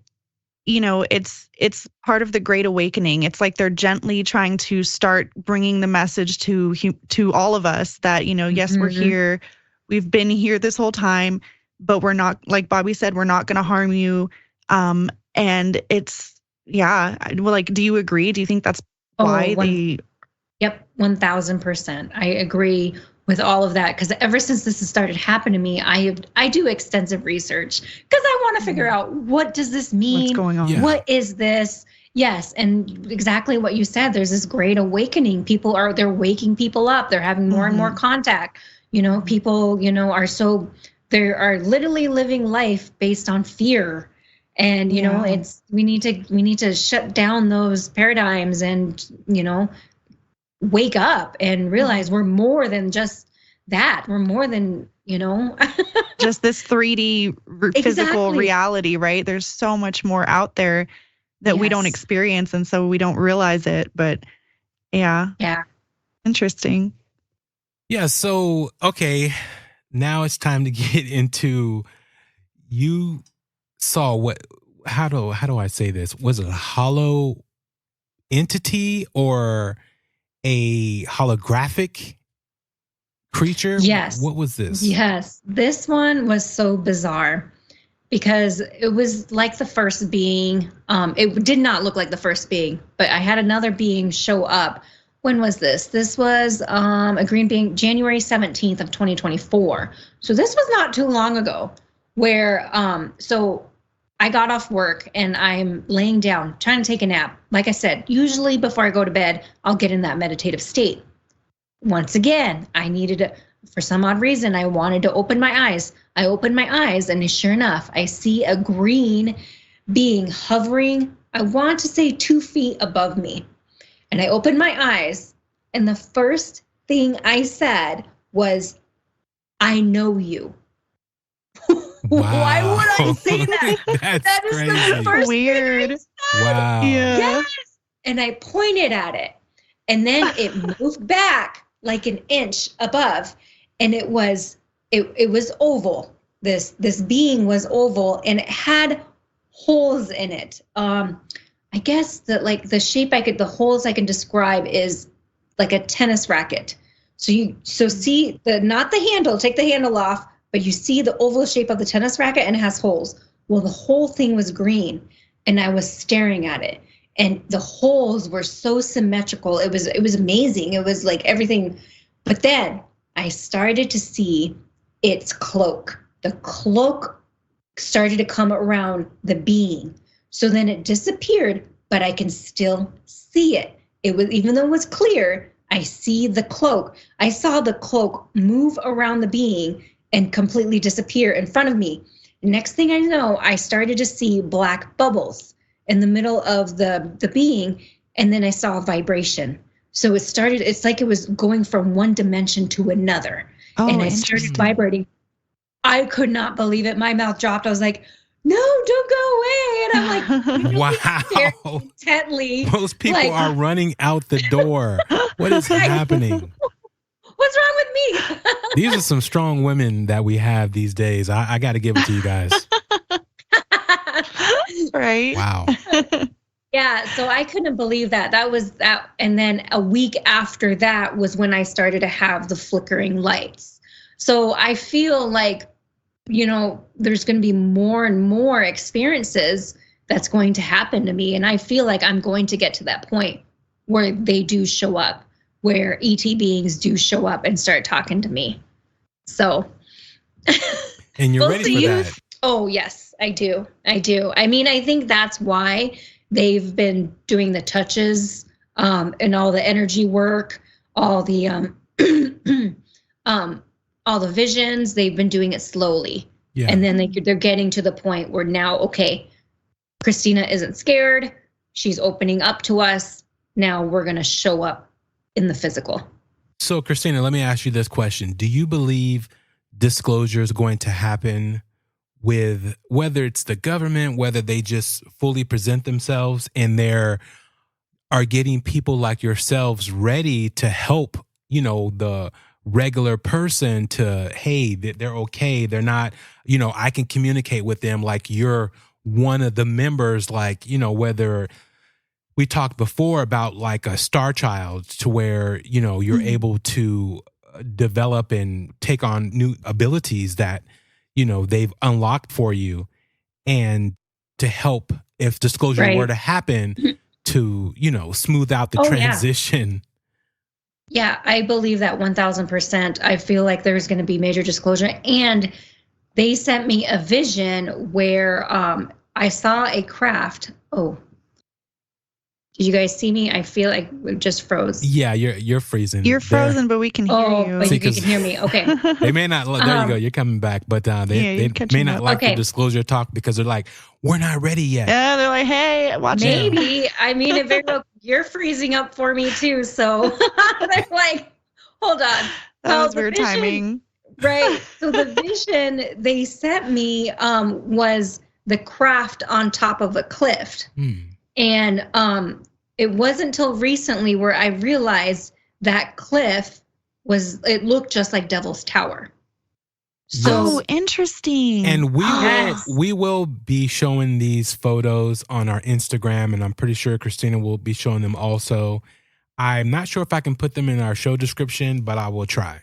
it's part of the Great Awakening. It's like they're gently trying to start bringing the message to all of us that, yes, we're here. We've been here this whole time, but we're not, like Bobby said, we're not going to harm you. And it's, do you agree? Do you think that's why they... Yep, 1000%. I agree with all of that, because ever since this has started happening to me, I do extensive research because I want to figure out, what does this mean? What's going on? What is this? Yes, and exactly what you said. There's this great awakening. They're waking people up. They're having more and more contact. People, they are literally living life based on fear. And, we need to shut down those paradigms and, wake up and realize we're more than just that. We're more than, just this 3D physical reality, right? There's so much more out there that we don't experience, and so we don't realize it. But yeah. Interesting. Yeah. So, okay, now it's time to get into, you saw how do I say this? Was it a hollow entity or a holographic creature? Yes. What was this? Yes. This one was so bizarre because it was like the first being. It did not look like the first being, but I had another being show up. When was this? This was a green being, January 17th of 2024. So this was not too long ago, where so I got off work and I'm laying down trying to take a nap. Like I said, usually before I go to bed, I'll get in that meditative state. Once again, for some odd reason, I wanted to open my eyes. I opened my eyes, and sure enough, I see a green being hovering, I want to say 2 feet above me. And I opened my eyes, and the first thing I said was, "I know you." Wow. Why would I say that? That is crazy. The first Weird. thing I said. Wow. Yeah. Yes. And I pointed at it, and then it moved back like an inch above, and it was oval. This being was oval, and it had holes in it. I guess that like the shape the holes I can describe is like a tennis racket. So see not the handle, take the handle off, but you see the oval shape of the tennis racket, and it has holes. Well, the whole thing was green, and I was staring at it, and the holes were so symmetrical. It was amazing. It was like everything. But then I started to see its cloak. The cloak started to come around the being. So then it disappeared, but I can still see it. Even though it was clear, I see the cloak. I saw the cloak move around the being and completely disappear in front of me. Next thing I know, I started to see black bubbles in the middle of the being, and then I saw a vibration. So it's like it was going from one dimension to another. And I started vibrating. I could not believe it. My mouth dropped. I was like, "No, don't go away." And I'm like, wow. Intently. Most people are running out the door. What is happening? What's wrong with me? These are some strong women that we have these days. I got to give it to you guys. Right. Wow. Yeah, so I couldn't believe that. That was that. And then a week after that was when I started to have the flickering lights. So I feel like, there's going to be more and more experiences that's going to happen to me. And I feel like I'm going to get to that point where they do show up, where ET beings do show up and start talking to me. So. And you're ready for that? Oh, yes, I do. I mean, I think that's why they've been doing the touches and all the energy work, all the all the visions. They've been doing it slowly. Yeah. And then they're getting to the point where now, okay, Kristina isn't scared. She's opening up to us. Now we're going to show up in the physical. So, Kristina, let me ask you this question. Do you believe disclosure is going to happen with whether it's the government, whether they just fully present themselves and they're getting people like yourselves ready to help, the regular person to, hey, they're okay. They're not, I can communicate with them like you're one of the members, like, whether we talked before about like a star child to where, you're able to develop and take on new abilities that, they've unlocked for you, and to help if disclosure were to happen to, smooth out the transition. Yeah, I believe that 1,000%. I feel like there's going to be major disclosure. And they sent me a vision where I saw a craft. Oh, Did you guys see me? I feel like we just froze. Yeah, you're freezing. You're frozen, but we can hear you. But you can hear me. Okay. They may not. There you go. You're coming back, but they may not like the disclosure talk because they're like, we're not ready yet. Yeah, they're like, hey, watch it. Maybe. I mean, it very well. You're freezing up for me too. So they're like, hold on. That was weird timing. Right. So the vision they sent me was the craft on top of a cliff. And it wasn't until recently where I realized that cliff it looked just like Devil's Tower. So interesting. And we will be showing these photos on our Instagram, and I'm pretty sure Kristina will be showing them also. I'm not sure if I can put them in our show description, but I will try.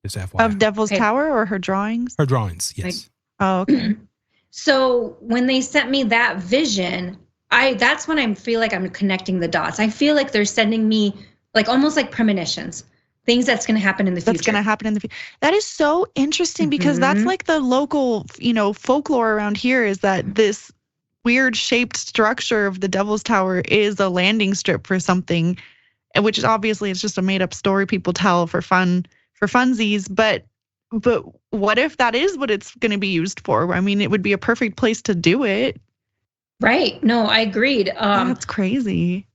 Just FYI. Of Devil's Tower or her drawings? Her drawings, yes. Oh, okay. So when they sent me that vision, that's when I feel like I'm connecting the dots. I feel like they're sending me like almost like premonitions, things that's going to happen in the future. That's going to happen in the future. That is so interesting because that's like the local, folklore around here is that this weird shaped structure of the Devil's Tower is a landing strip for something, which is obviously it's just a made up story people tell for funsies. But what if that is what it's going to be used for? I mean, it would be a perfect place to do it. Right. No, I agreed. That's crazy.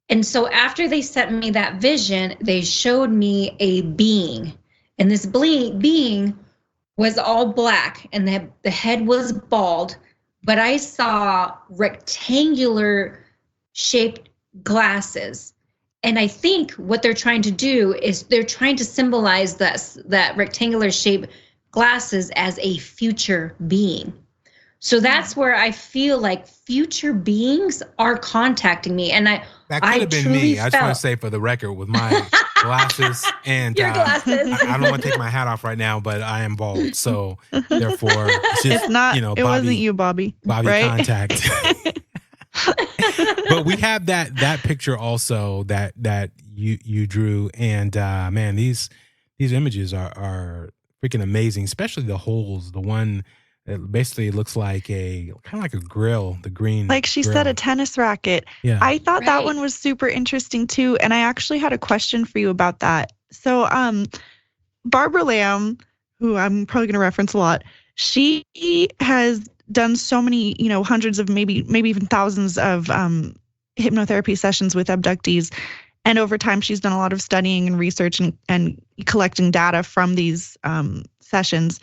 And so after they sent me that vision, they showed me a being. And this being was all black and the head was bald. But I saw rectangular shaped glasses. And I think what they're trying to do is they're trying to symbolize that rectangular shaped glasses as a future being. So that's where I feel like future beings are contacting me. And that could have been me. I just want to say for the record with my glasses and your glasses. I don't want to take my hat off right now, but I am bald. So therefore it's just, not, it wasn't you, Bobby. Bobby right? contact. But we have that picture also that you drew. And man, these images are freaking amazing, especially the holes. The one it basically looks like kind of like a grill, the green. Like she grill. said, a tennis racket. Yeah. I thought that one was super interesting too. And I actually had a question for you about that. So Barbara Lamb, who I'm probably going to reference a lot, she has done so many, hundreds of maybe even thousands of hypnotherapy sessions with abductees. And over time, she's done a lot of studying and research and collecting data from these sessions.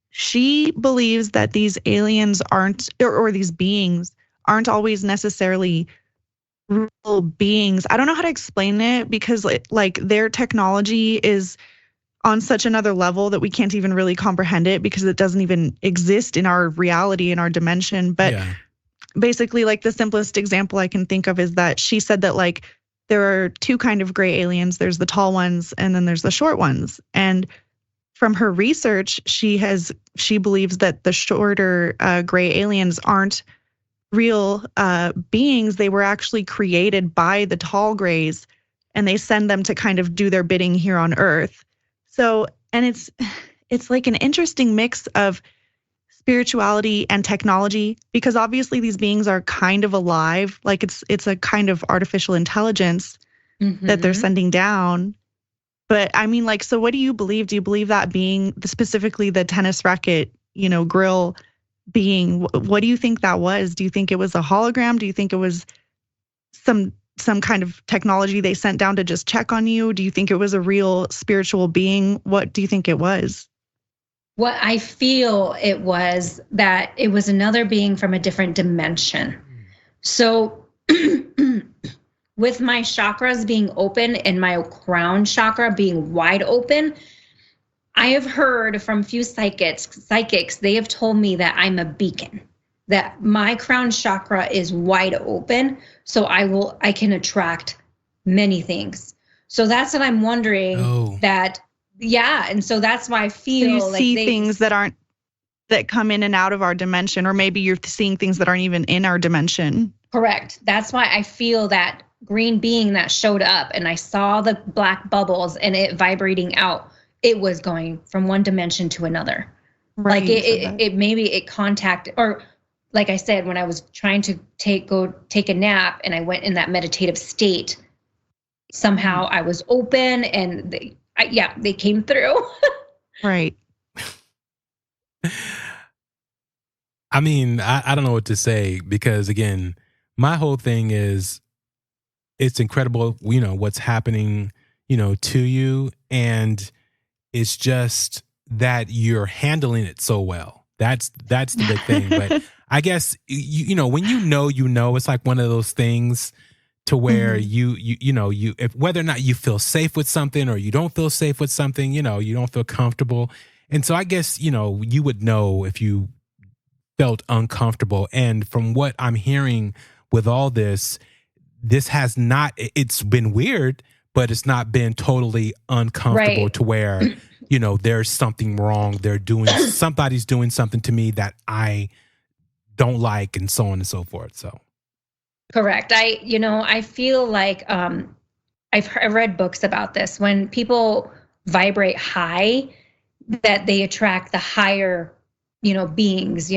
She believes that these aliens aren't, or these beings aren't always necessarily real beings. I don't know how to explain it because like their technology is on such another level that we can't even really comprehend it because it doesn't even exist in our reality, in our dimension. But basically, like the simplest example I can think of is that she said that like there are two kind of gray aliens. There's the tall ones and then there's the short ones. And from her research, she believes that the shorter gray aliens aren't real beings. They were actually created by the tall grays, and they send them to kind of do their bidding here on Earth. So, and it's like an interesting mix of spirituality and technology because obviously these beings are kind of alive. Like it's a kind of artificial intelligence that they're sending down. But I mean, like, so what do you believe? Do you believe that being, specifically the tennis racket, grill being, what do you think that was? Do you think it was a hologram? Do you think it was some kind of technology they sent down to just check on you? Do you think it was a real spiritual being? What do you think it was? What I feel it was that it was another being from a different dimension. So with my chakras being open and my crown chakra being wide open, I have heard from few psychics, they have told me that I'm a beacon, that my crown chakra is wide open. So I can attract many things. So that's what I'm wondering that, and so that's why I feel so you see things that come in and out of our dimension, or maybe you're seeing things that aren't even in our dimension. Correct. That's why I feel that green being that showed up and I saw the black bubbles and it vibrating out, it was going from one dimension to another. Right. Like it contacted, or like I said, when I was trying to go take a nap and I went in that meditative state, somehow I was open and they came through. Right. I mean, I don't know what to say, because again, my whole thing is, it's incredible, what's happening, to you. And it's just that you're handling it so well. That's the big thing. But I guess, when it's like one of those things to where if whether or not you feel safe with something or you don't feel safe with something, you don't feel comfortable. And so I guess, you would know if you felt uncomfortable. And from what I'm hearing with all this has not, it's been weird, but it's not been totally uncomfortable, right, to where, there's something wrong. Somebody's doing something to me that I don't like, and so on and so forth. So. Correct. I feel like I've read books about this. When people vibrate high, that they attract the higher, beings,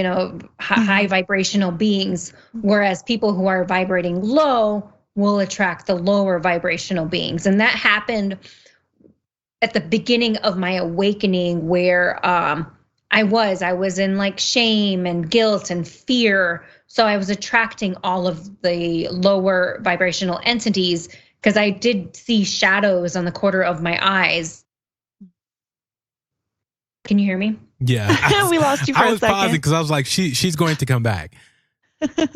high vibrational beings, whereas people who are vibrating low will attract the lower vibrational beings. And that happened at the beginning of my awakening, where I was in like shame and guilt and fear. So I was attracting all of the lower vibrational entities, because I did see shadows on the corner of my eyes. Can you hear me? Yeah. We lost you for a second. I was pausing because I was like, she's going to come back.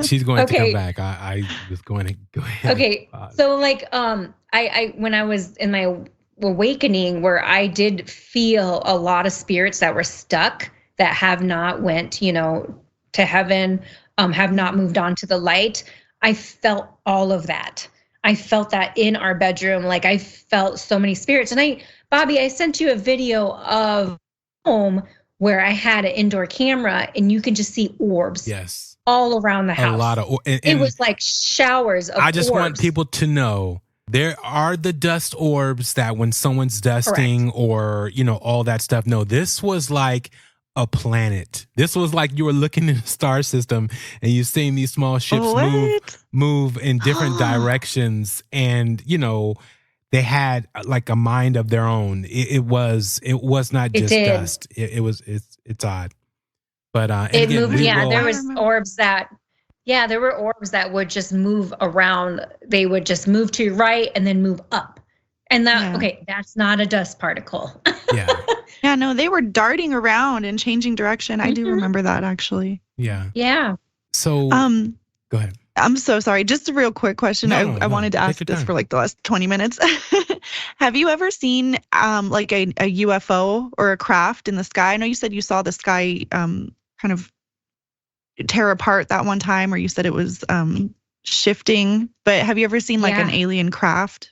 She's going to come back. I was going to go ahead. Okay. So like, I when I was in my awakening, where I did feel a lot of spirits that were stuck, that have not went, to heaven, have not moved on to the light. I felt all of that. I felt that in our bedroom. Like, I felt so many spirits. And Bobby, I sent you a video of home where I had an indoor camera, and you can just see orbs. Yes. All around the house. A lot of it was like showers of orbs. I just want people to know, there are the dust orbs that when someone's dusting, correct, or, all that stuff. No, this was like a planet. This was like you were looking in a star system and you're seeing these small ships move in different directions. And, they had like a mind of their own. It was not just dust. It's odd. But it again, moved. Yeah, there was orbs that. Yeah, there were orbs that would just move around. They would just move to your right and then move up. And that's not a dust particle. Yeah. Yeah, no, they were darting around and changing direction. I do remember that, actually. Yeah. Yeah. So go ahead. I'm so sorry. Just a real quick question. I wanted to ask this for like the last 20 minutes. Have you ever seen like a UFO or a craft in the sky? I know you said you saw the sky kind of tear apart that one time, or you said it was shifting, but have you ever seen like an alien craft?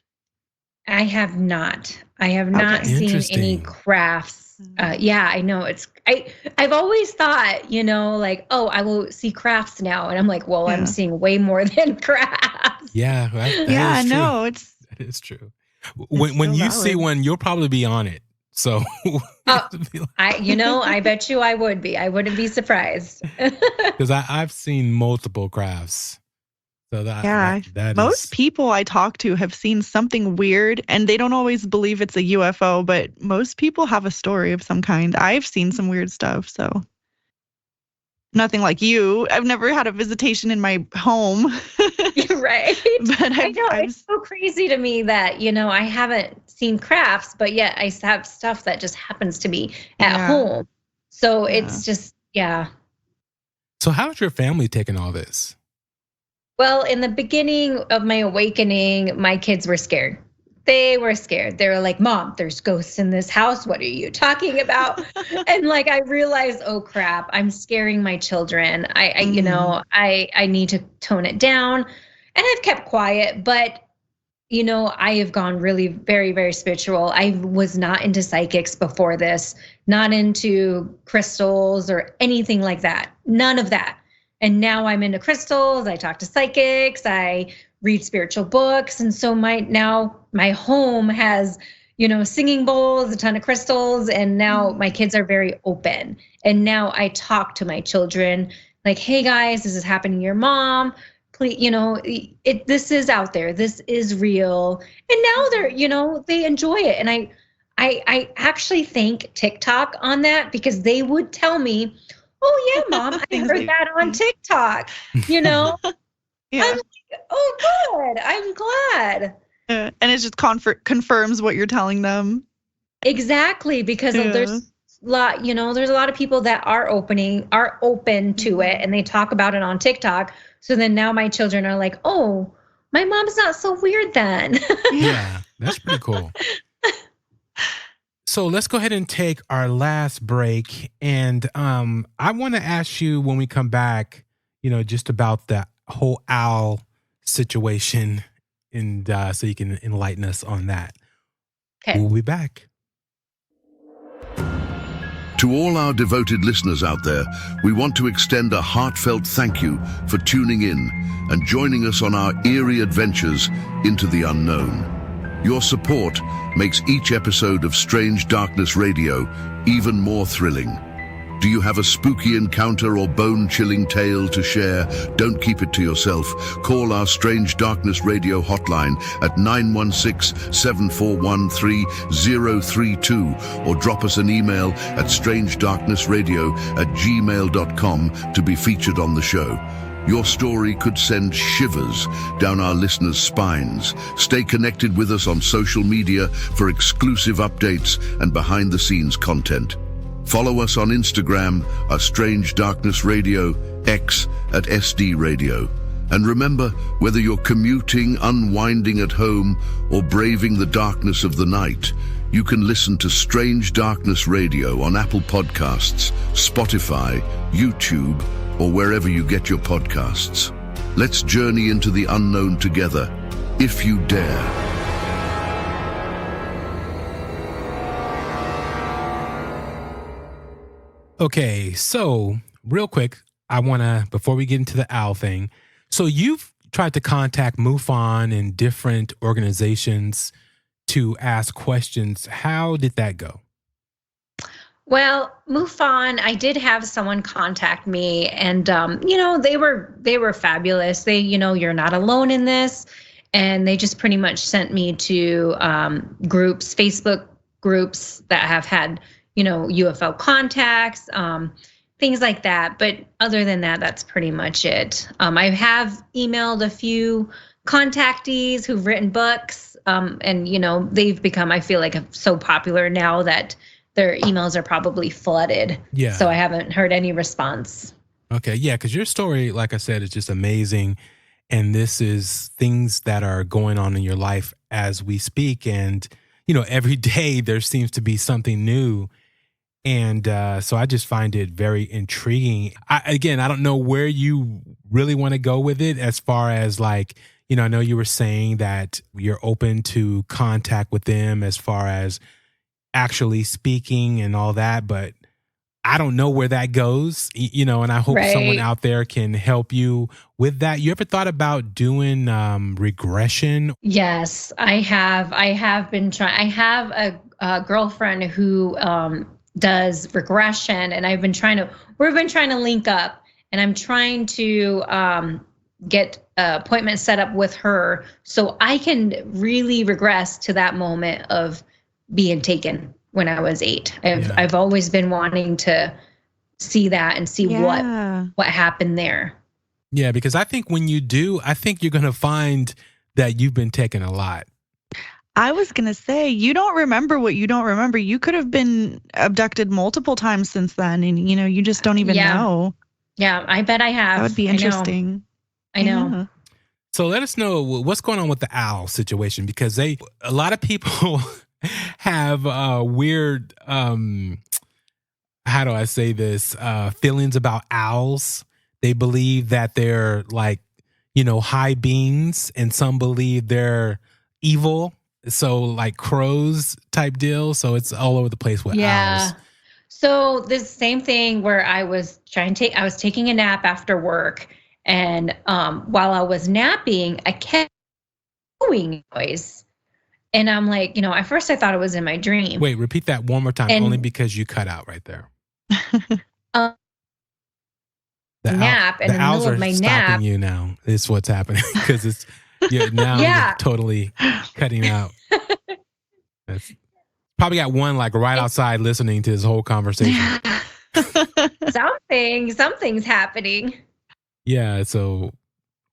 I have not. I have not seen any crafts. Yeah, I know. I've always thought, like, oh, I will see crafts now. And I'm like, well, I'm seeing way more than crafts. Yeah. That is true. When you see one, you'll probably be on it. So I bet you I would be. I wouldn't be surprised. Because I've seen multiple crafts. So that most people I talk to have seen something weird, and they don't always believe it's a UFO, but most people have a story of some kind. I've seen some weird stuff, so nothing like you. I've never had a visitation in my home. Right. But I know it's so crazy to me that, I haven't seen crafts, but yet I have stuff that just happens to be at home. So it's just, So how's your family taking all this? Well, in the beginning of my awakening, my kids were scared. They were scared. They were like, Mom, there's ghosts in this house. What are you talking about? And like, I realized, oh crap, I'm scaring my children. I need to tone it down. And I've kept quiet, but I have gone really very, very spiritual. I was not into psychics before this, not into crystals or anything like that. None of that. And now I'm into crystals. I talk to psychics. I read spiritual books. And so my home has, singing bowls, a ton of crystals. And now my kids are very open. And now I talk to my children like, hey guys, this is happening to your mom. Please, this is out there. This is real. And now they enjoy it. And I actually thank TikTok on that, because they would tell me, oh yeah, mom, I heard that on TikTok, Yeah. I'm like, oh good, I'm glad. And it just confirms what you're telling them. Exactly, because there's a lot of people that are open to it, and they talk about it on TikTok. So then now my children are like, oh, my mom's not so weird then. Yeah, that's pretty cool. So let's go ahead and take our last break. And I want to ask you when we come back, just about the whole owl situation, and so you can enlighten us on that. Okay. We'll be back. To all our devoted listeners out there, we want to extend a heartfelt thank you for tuning in and joining us on our eerie adventures into the unknown. Your support makes each episode of Strange Darkness Radio even more thrilling. Do you have a spooky encounter or bone-chilling tale to share? Don't keep it to yourself. Call our Strange Darkness Radio hotline at 916-741-3032 or drop us an email at strangedarknessradio@gmail.com to be featured on the show. Your story could send shivers down our listeners' spines. Stay connected with us on social media for exclusive updates and behind-the-scenes content. Follow us on Instagram, our Strange Darkness Radio, X at SD Radio. And remember, whether you're commuting, unwinding at home, or braving the darkness of the night, you can listen to Strange Darkness Radio on Apple Podcasts, Spotify, YouTube, or wherever you get your podcasts. Let's journey into the unknown together, if you dare. Okay, so real quick, I want to, before we get into the owl thing, so you've tried to contact MUFON and different organizations to ask questions. How did that go? Well, MUFON, I did have someone contact me, and they were fabulous. They, you're not alone in this, and they just pretty much sent me to groups, Facebook groups that have had UFO contacts, things like that. But other than that, that's pretty much it. I have emailed a few contactees who've written books, and they've become, I feel like, so popular now that their emails are probably flooded. Yeah. So I haven't heard any response. Okay. Yeah. Because your story, like I said, is just amazing. And this is things that are going on in your life as we speak. And, every day there seems to be something new. And so I just find it very intriguing. I don't know where you really want to go with it as far as like, I know you were saying that you're open to contact with them as far as actually speaking and all that, but I don't know where that goes, and I hope someone out there can help you with that. You ever thought about doing regression? Yes, I have. I have been trying. I have a girlfriend who does regression, and we've been trying to link up, and I'm trying to get an appointment set up with her so I can really regress to that moment of being taken when I was 8. I've always been wanting to see that and see what happened there. Yeah, because I think when you do, I think you're going to find that you've been taken a lot. I was going to say, you don't remember what you don't remember. You could have been abducted multiple times since then, and you just don't even know. Yeah, I bet I have. That would be interesting. I know. Yeah. So let us know what's going on with the owl situation, because a lot of people have weird, how do I say this, feelings about owls. They believe that they're like, high beings, and some believe they're evil. So like crows type deal. So it's all over the place with owls. So this same thing where I was taking a nap after work, and while I was napping, I kept hearing noise. And I'm like, at first I thought it was in my dream. Wait, repeat that one more time, only because you cut out right there. nap, and in the middle of my nap, stopping you now is what's happening because it's you're totally cutting out. That's probably got one like right outside listening to this whole conversation. Something's happening. Yeah, so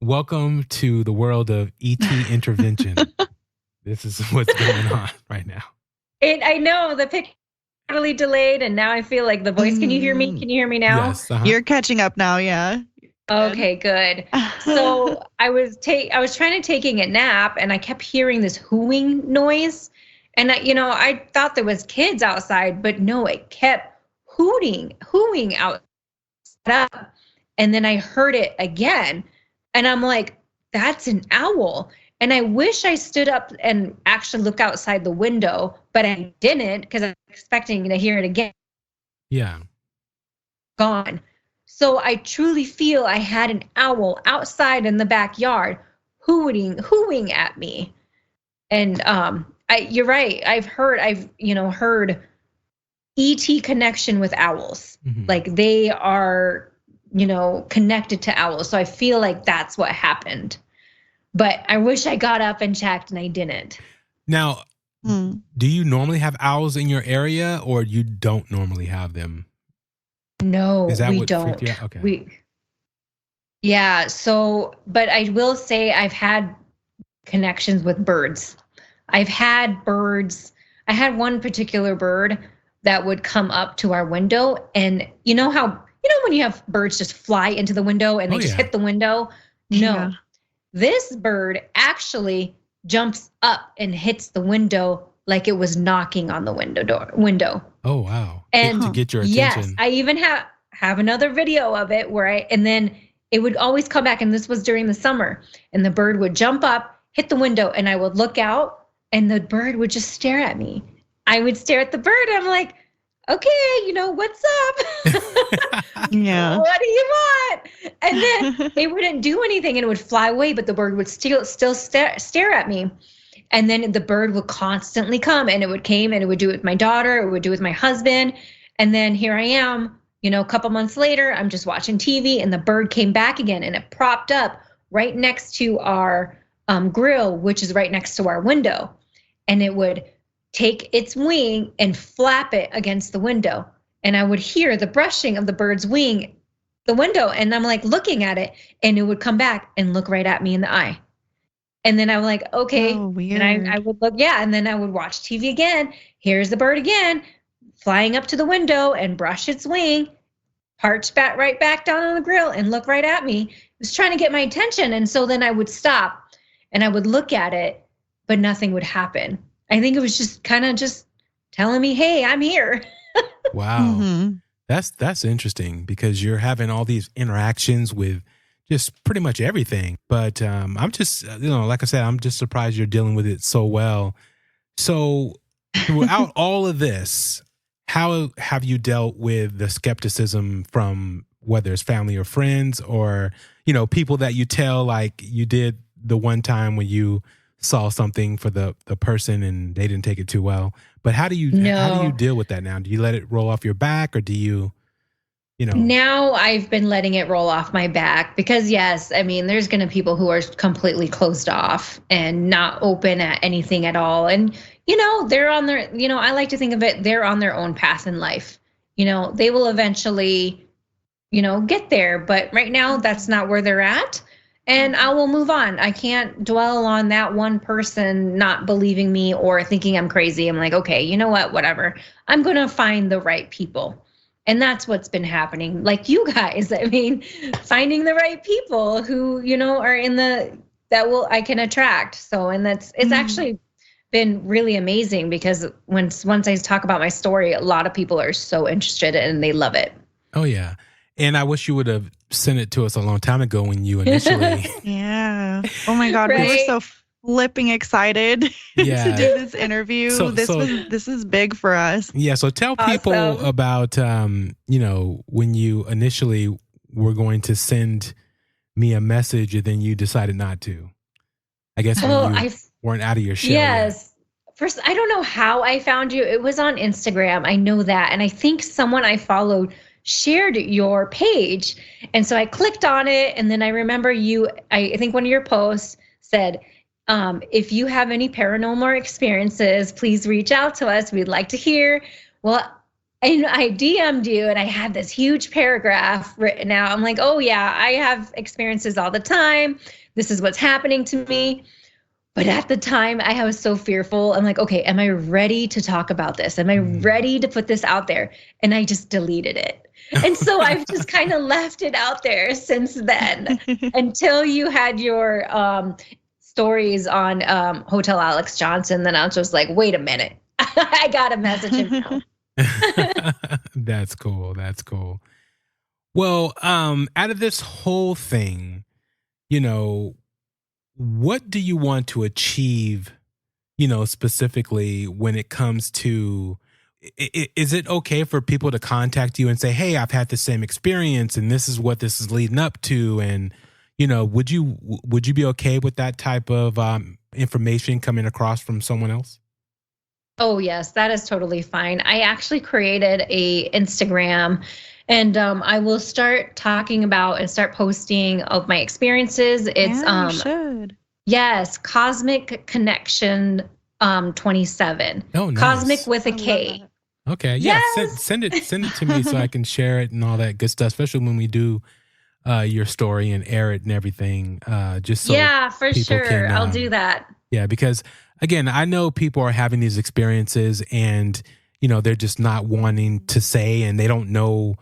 welcome to the world of ET intervention. This is what's going on right now. I know the picture totally delayed, and now I feel like the voice. Can you hear me? Can you hear me now? Yes, You're catching up now, yeah. Okay, good. So I was trying to taking a nap, and I kept hearing this hooing noise, and I thought there was kids outside, but no, it kept hooing outside. And then I heard it again, and I'm like, that's an owl. And I wish I stood up and actually look outside the window, but I didn't because I was expecting to hear it again. Yeah. Gone. So I truly feel I had an owl outside in the backyard hooing at me. And you're right. I've heard ET connection with owls. Mm-hmm. Like they are, connected to owls. So I feel like that's what happened. But I wish I got up and checked, and I didn't. Now, do you normally have owls in your area, or you don't normally have them? No, we don't. Okay. Yeah. So, but I will say I've had connections with birds. I've had birds. I had one particular bird that would come up to our window, and when you have birds just fly into the window and they just hit the window? No. Yeah. This bird actually jumps up and hits the window like it was knocking on the window. Oh, wow. And to get your attention. Yes, I even have another video of it and then it would always come back, and this was during the summer, and the bird would jump up, hit the window, and I would look out, and the bird would just stare at me. I would stare at the bird, and I'm like, okay, what's up? Yeah. What do you want? And then they wouldn't do anything, and it would fly away, but the bird would still stare at me. And then the bird would constantly come, and it would do it with my daughter, it would do it with my husband. And then here I am, a couple months later, I'm just watching TV, and the bird came back again, and it propped up right next to our grill, which is right next to our window. And it would take its wing and flap it against the window. And I would hear the brushing of the bird's wing, the window. And I'm like looking at it, and it would come back and look right at me in the eye. And then I'm like, okay. Oh, weird. And I would look, and then I would watch TV again. Here's the bird again, flying up to the window and brush its wing, perch right back down on the grill and look right at me. It was trying to get my attention. And so then I would stop and I would look at it, but nothing would happen. I think it was just kind of just telling me, hey, I'm here. Wow. Mm-hmm. That's interesting because you're having all these interactions with just pretty much everything. But I'm just, like I said, I'm just surprised you're dealing with it so well. So throughout all of this, how have you dealt with the skepticism from whether it's family or friends or, people that you tell like you did the one time when you saw something for the person and they didn't take it too well. But how do you deal with that now? Do you let it roll off your back or do you Now I've been letting it roll off my back because yes, I mean, there's going to be people who are completely closed off and not open at anything at all. And, they're on their, I like to think of it, they're on their own path in life. They will eventually, get there. But right now that's not where they're at. And I will move on. I can't dwell on that one person not believing me or thinking I'm crazy. I'm like, okay, you know what, whatever. I'm going to find the right people. And that's what's been happening. Like you guys, I mean, finding the right people who, are I can attract. So, and it's actually been really amazing because once I talk about my story, a lot of people are so interested and they love it. Oh yeah. And I wish you would have sent it to us a long time ago when you initially. Yeah. Oh my God. Right? We were so flipping excited to do this interview. This is big for us. Yeah. So tell people about, when you initially were going to send me a message and then you decided not to. I guess when you weren't out of your shell. Yes. First, I don't know how I found you. It was on Instagram. I know that. And I think someone I followed shared your page. And so I clicked on it. And then I remember I think one of your posts said, if you have any paranormal experiences, please reach out to us. We'd like to hear. Well, and I DM'd you and I had this huge paragraph written out. I'm like, oh yeah, I have experiences all the time. This is what's happening to me. But at the time I was so fearful. I'm like, okay, am I ready to talk about this? Am I ready to put this out there? And I just deleted it. And so I've just kind of left it out there since then until you had your stories on Hotel Alex Johnson. Then I was just like, wait a minute, I got to message him now. That's cool. That's cool. Well, out of this whole thing, what do you want to achieve, specifically when it comes to, is it okay for people to contact you and say, hey, I've had the same experience and this is what this is leading up to? And, would you be okay with that type of information coming across from someone else? Oh, yes, that is totally fine. I actually created a Instagram and I will start talking about and start posting of my experiences. It's you should. Yes, Cosmic Connection 27. Oh, nice. Cosmic with a K. Okay, yeah, Yes. send it to me so I can share it and all that good stuff, especially when we do your story and air it and everything. Just so for people sure. can, I'll do that. Yeah, because again, I know people are having these experiences and, they're just not wanting to say and they don't know,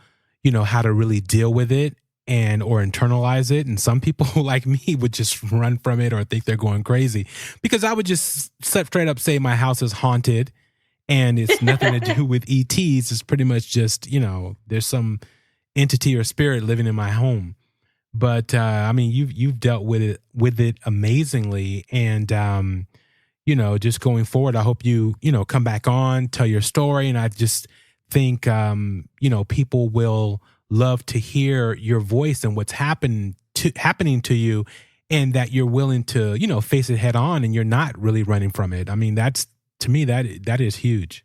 how to really deal with it or internalize it. And some people like me would just run from it or think they're going crazy because I would just straight up say my house is haunted and it's nothing to do with ETs. It's pretty much just, there's some entity or spirit living in my home. But you've dealt with it amazingly, and just going forward, I hope you come back on, tell your story, and I just think people will love to hear your voice and what's happening to you, and that you're willing to face it head on, and you're not really running from it. I mean, that's to me that is huge.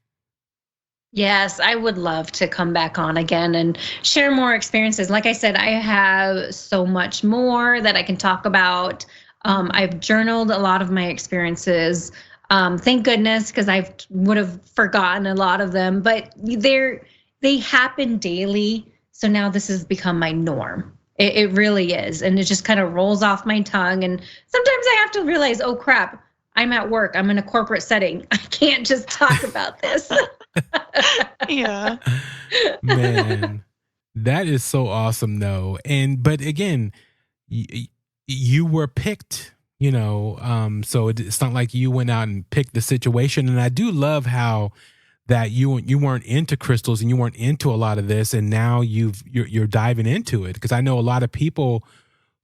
Yes, I would love to come back on again and share more experiences. Like I said, I have so much more that I can talk about. I've journaled a lot of my experiences. Thank goodness, because I would have forgotten a lot of them, but they happen daily. So now this has become my norm. It really is. And it just kind of rolls off my tongue. And sometimes I have to realize, oh crap, I'm at work. I'm in a corporate setting. I can't just talk about this. Yeah. Man, that is so awesome though. But again, you were picked, so it's not like you went out and picked the situation. And I do love how that you weren't into crystals and you weren't into a lot of this. And now you're diving into it. Because I know a lot of people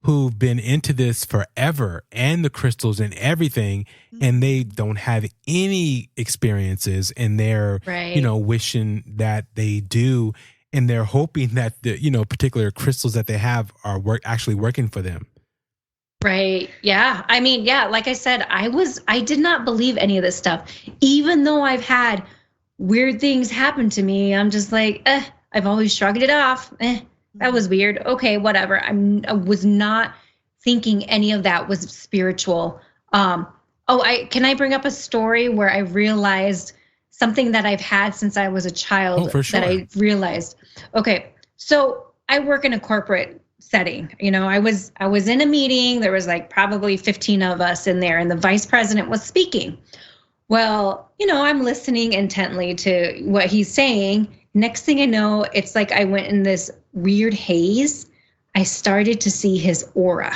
who've been into this forever and the crystals and everything, and they don't have any experiences, and they're, wishing that they do, and they're hoping that the, particular crystals that they have are actually working for them. Right. Yeah. I mean, yeah, like I said, I did not believe any of this stuff, even though I've had weird things happen to me. I'm just like, I've always shrugged it off. That was weird. Okay, whatever. I was not thinking any of that was spiritual. Can I bring up a story where I realized something that I've had since I was a child? Oh, for sure. That I realized. Okay, so I work in a corporate setting. I was in a meeting. There was like probably 15 of us in there, and the vice president was speaking. Well, I'm listening intently to what he's saying. Next thing I know, it's like I went in this weird haze. I started to see his aura.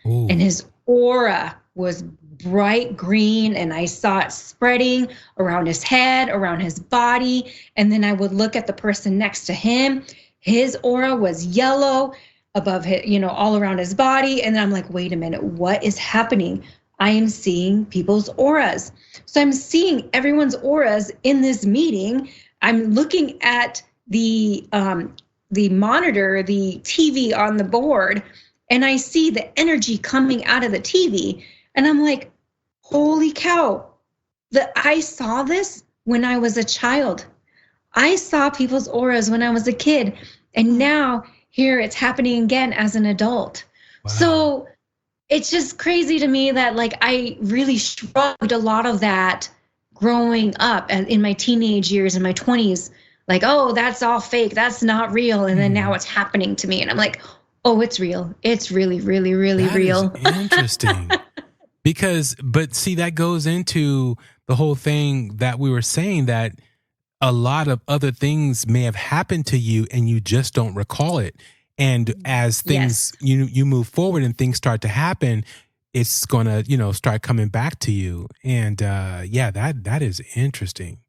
Ooh. And his aura was bright green, and I saw it spreading around his head, around his body. And then I would look at the person next to him. His aura was yellow above his, all around his body. And then I'm like, wait a minute, what is happening? I am seeing people's auras. So I'm seeing everyone's auras in this meeting. I'm looking at the monitor, the TV on the board, and I see the energy coming out of the TV. And I'm like, holy cow, I saw this when I was a child. I saw people's auras when I was a kid. And now here it's happening again as an adult. Wow. So it's just crazy to me that like I really shrugged a lot of that growing up in my teenage years, in my 20s, like, oh, that's all fake. That's not real. And then now it's happening to me. And I'm like, oh, it's real. It's really, really, really That real. is interesting. But see, that goes into the whole thing that we were saying, that a lot of other things may have happened to you and you just don't recall it. And as things, you move forward and things start to happen, it's going to, start coming back to you. And that is interesting.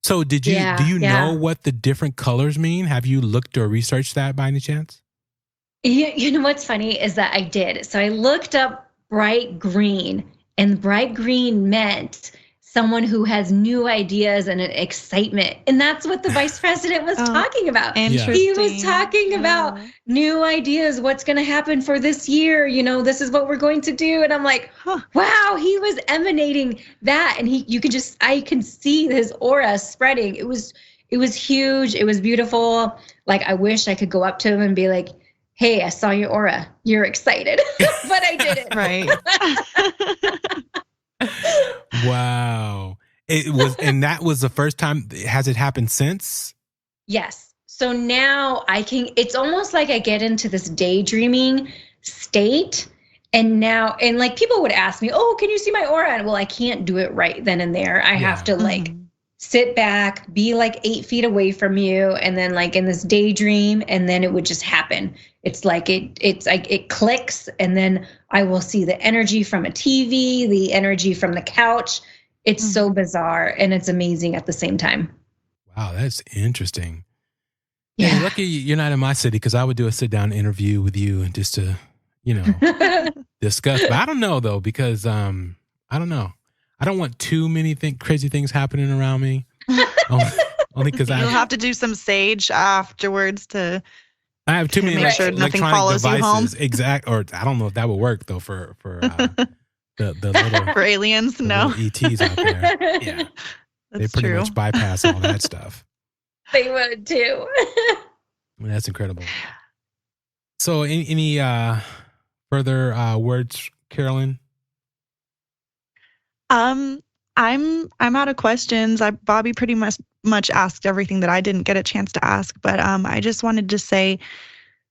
So do you know what the different colors mean? Have you looked or researched that by any chance? You know what's funny is that I did. So I looked up bright green, and bright green meant someone who has new ideas and an excitement. And that's what the vice president was talking about. Interesting. He was talking about new ideas, what's going to happen for this year. This is what we're going to do. And I'm like, wow, he was emanating that. And I can see his aura spreading. It was huge. It was beautiful. Like, I wish I could go up to him and be like, hey, I saw your aura. You're excited. But I didn't. Right. Wow. It was, and that was the first time. Has it happened since? Yes. So now it's almost like I get into this daydreaming state. And like people would ask me, oh, can you see my aura? And well, I can't do it right then and there. I have to like sit back, be like 8 feet away from you. And then like in this daydream, and then it would just happen. It's like it's like it clicks, and then I will see the energy from a TV, the energy from the couch. It's so bizarre, and it's amazing at the same time. Wow, that's interesting. Yeah, hey, lucky you're not in my city, because I would do a sit down interview with you and just to discuss. But I don't know though, because I don't know. I don't want too many crazy things happening around me. Only because you'll have to do some sage afterwards to. I have too many make sure nothing follows devices. You home. Exact, or I don't know if that would work though for the little for aliens. No, little ETs out there. Yeah, they pretty much bypass all that stuff. They would too. That's incredible. So, any further words, Carolyn? I'm out of questions. Bobby pretty much asked everything that I didn't get a chance to ask, but I just wanted to say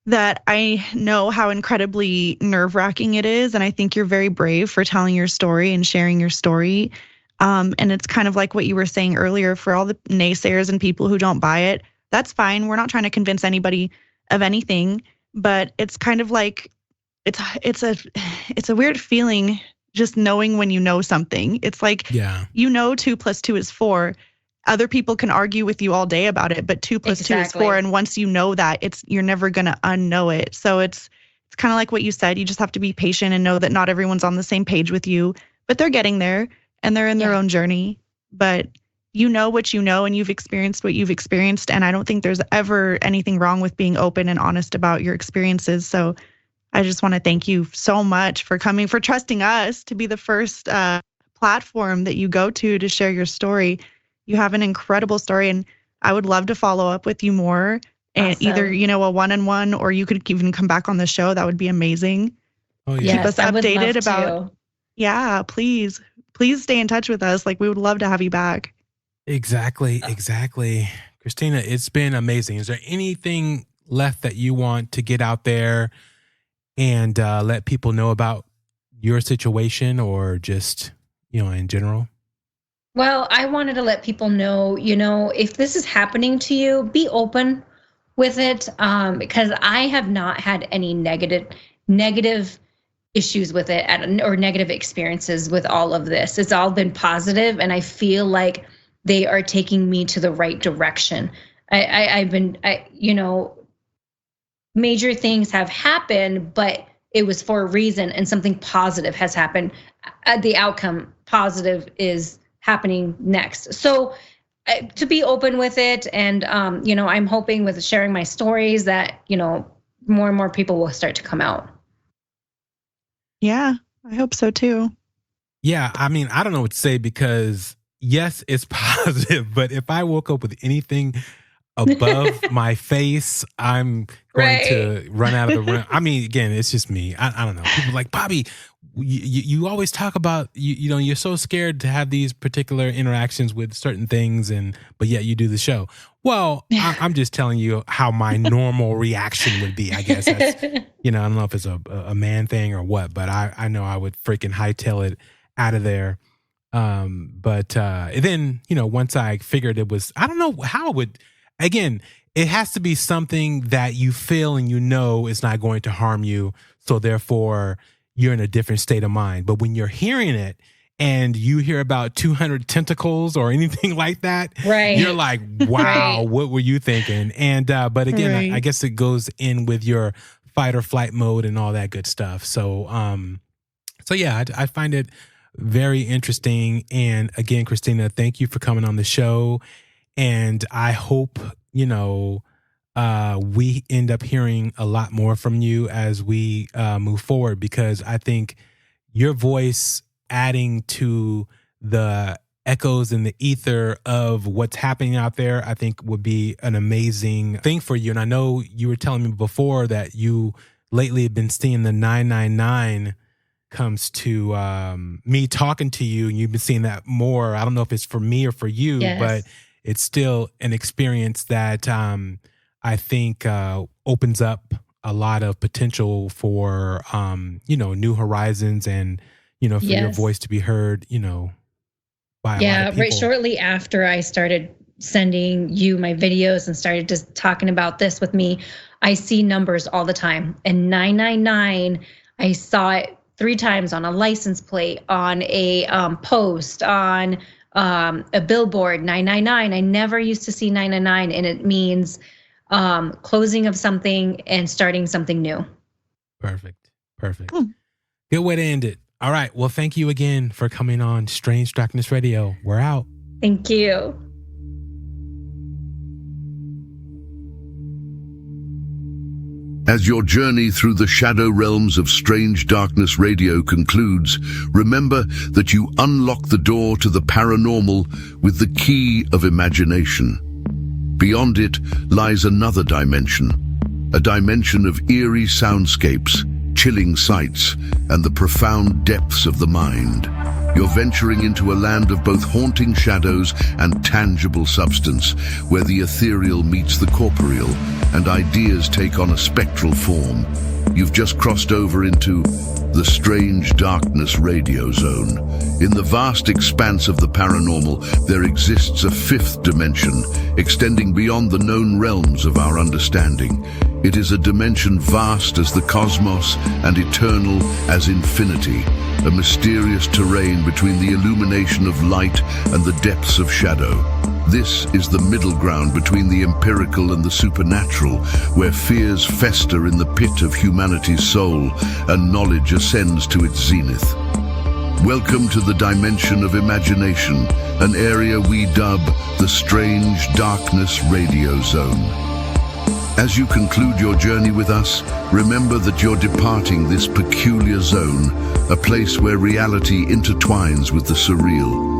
that I know how incredibly nerve-wracking it is, and I think you're very brave for telling your story and sharing your story. And it's kind of like what you were saying earlier, for all the naysayers and people who don't buy it, that's fine. We're not trying to convince anybody of anything, but it's kind of like it's a weird feeling. Just knowing when you know something. It's like, 2 + 2 is 4. Other people can argue with you all day about it, but 2 + 2 is 4. And once you know that, you're never going to unknow it. So it's kind of like what you said. You just have to be patient and know that not everyone's on the same page with you, but they're getting there and they're in their own journey. But you know what you know, and you've experienced what you've experienced. And I don't think there's ever anything wrong with being open and honest about your experiences. So I just want to thank you so much for coming, for trusting us to be the first platform that you go to share your story. You have an incredible story, and I would love to follow up with you more. And either, a one-on-one, or you could even come back on the show. That would be amazing. Oh, yeah. Keep us updated about. Yeah, please stay in touch with us. Like, we would love to have you back. Exactly. Kristina, it's been amazing. Is there anything left that you want to get out there and let people know about your situation, or just, in general? Well, I wanted to let people know, if this is happening to you, be open with it, because I have not had any negative issues with it or negative experiences with all of this. It's all been positive, and I feel like they are taking me to the right direction. Major things have happened, but it was for a reason, and something positive has happened. The outcome positive is happening next. So to be open with it, and I'm hoping with sharing my stories that more and more people will start to come out. Yeah, I hope so too. Yeah, I mean, I don't know what to say, because yes, it's positive, but if I woke up with anything above my face, I'm going Right. to run out of the room. I mean, again, it's just me. I don't know. People are like, Bobby, you always talk about, you're so scared to have these particular interactions with certain things, but yet you do the show. Well, I'm just telling you how my normal reaction would be. I guess that's, I don't know if it's a man thing or what, but I know I would freaking hightail it out of there. But then, once I figured it was, I don't know how it would, again, it has to be something that you feel and is not going to harm you. So therefore, you're in a different state of mind. But when you're hearing it and you hear about 200 tentacles or anything like that, right. You're like, wow, Right. What were you thinking? And but again, Right. I guess it goes in with your fight or flight mode and all that good stuff. So yeah, I find it very interesting. And again, Kristina, thank you for coming on the show. And I hope, we end up hearing a lot more from you as we move forward, because I think your voice adding to the echoes in the ether of what's happening out there, I think would be an amazing thing for you. And I know you were telling me before that you lately have been seeing the 999 comes to me talking to you, and you've been seeing that more. I don't know if it's for me or for you, Yes. but it's still an experience that I think opens up a lot of potential for new horizons and for your Yes. voice to be heard by a lot of Yeah, people. right. Shortly after I started sending you my videos and started just talking about this with me, I see numbers all the time. And 999, I saw it 3 times on a license plate, on a post, on a billboard. 999. I never used to see 999, and it means closing of something and starting something new. Perfect. Good way to end it. All right. Well, thank you again for coming on Strange Darkness Radio. We're out. Thank you. As your journey through the shadow realms of Strange Darkness Radio concludes, remember that you unlock the door to the paranormal with the key of imagination. Beyond it lies another dimension, a dimension of eerie soundscapes, chilling sights, and the profound depths of the mind. You're venturing into a land of both haunting shadows and tangible substance, where the ethereal meets the corporeal, and ideas take on a spectral form. You've just crossed over into the Strange Darkness Radio Zone. In the vast expanse of the paranormal, there exists a fifth dimension, extending beyond the known realms of our understanding. It is a dimension vast as the cosmos and eternal as infinity, a mysterious terrain between the illumination of light and the depths of shadow. This is the middle ground between the empirical and the supernatural, where fears fester in the pit of humanity's soul and knowledge ascends to its zenith. Welcome to the dimension of imagination, an area we dub the Strange Darkness Radio Zone. As you conclude your journey with us, remember that you're departing this peculiar zone, a place where reality intertwines with the surreal.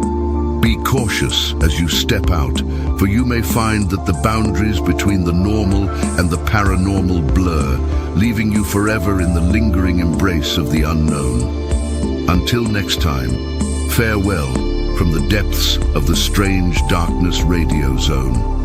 Be cautious as you step out, for you may find that the boundaries between the normal and the paranormal blur, leaving you forever in the lingering embrace of the unknown. Until next time, farewell from the depths of the Strange Darkness Radio Zone.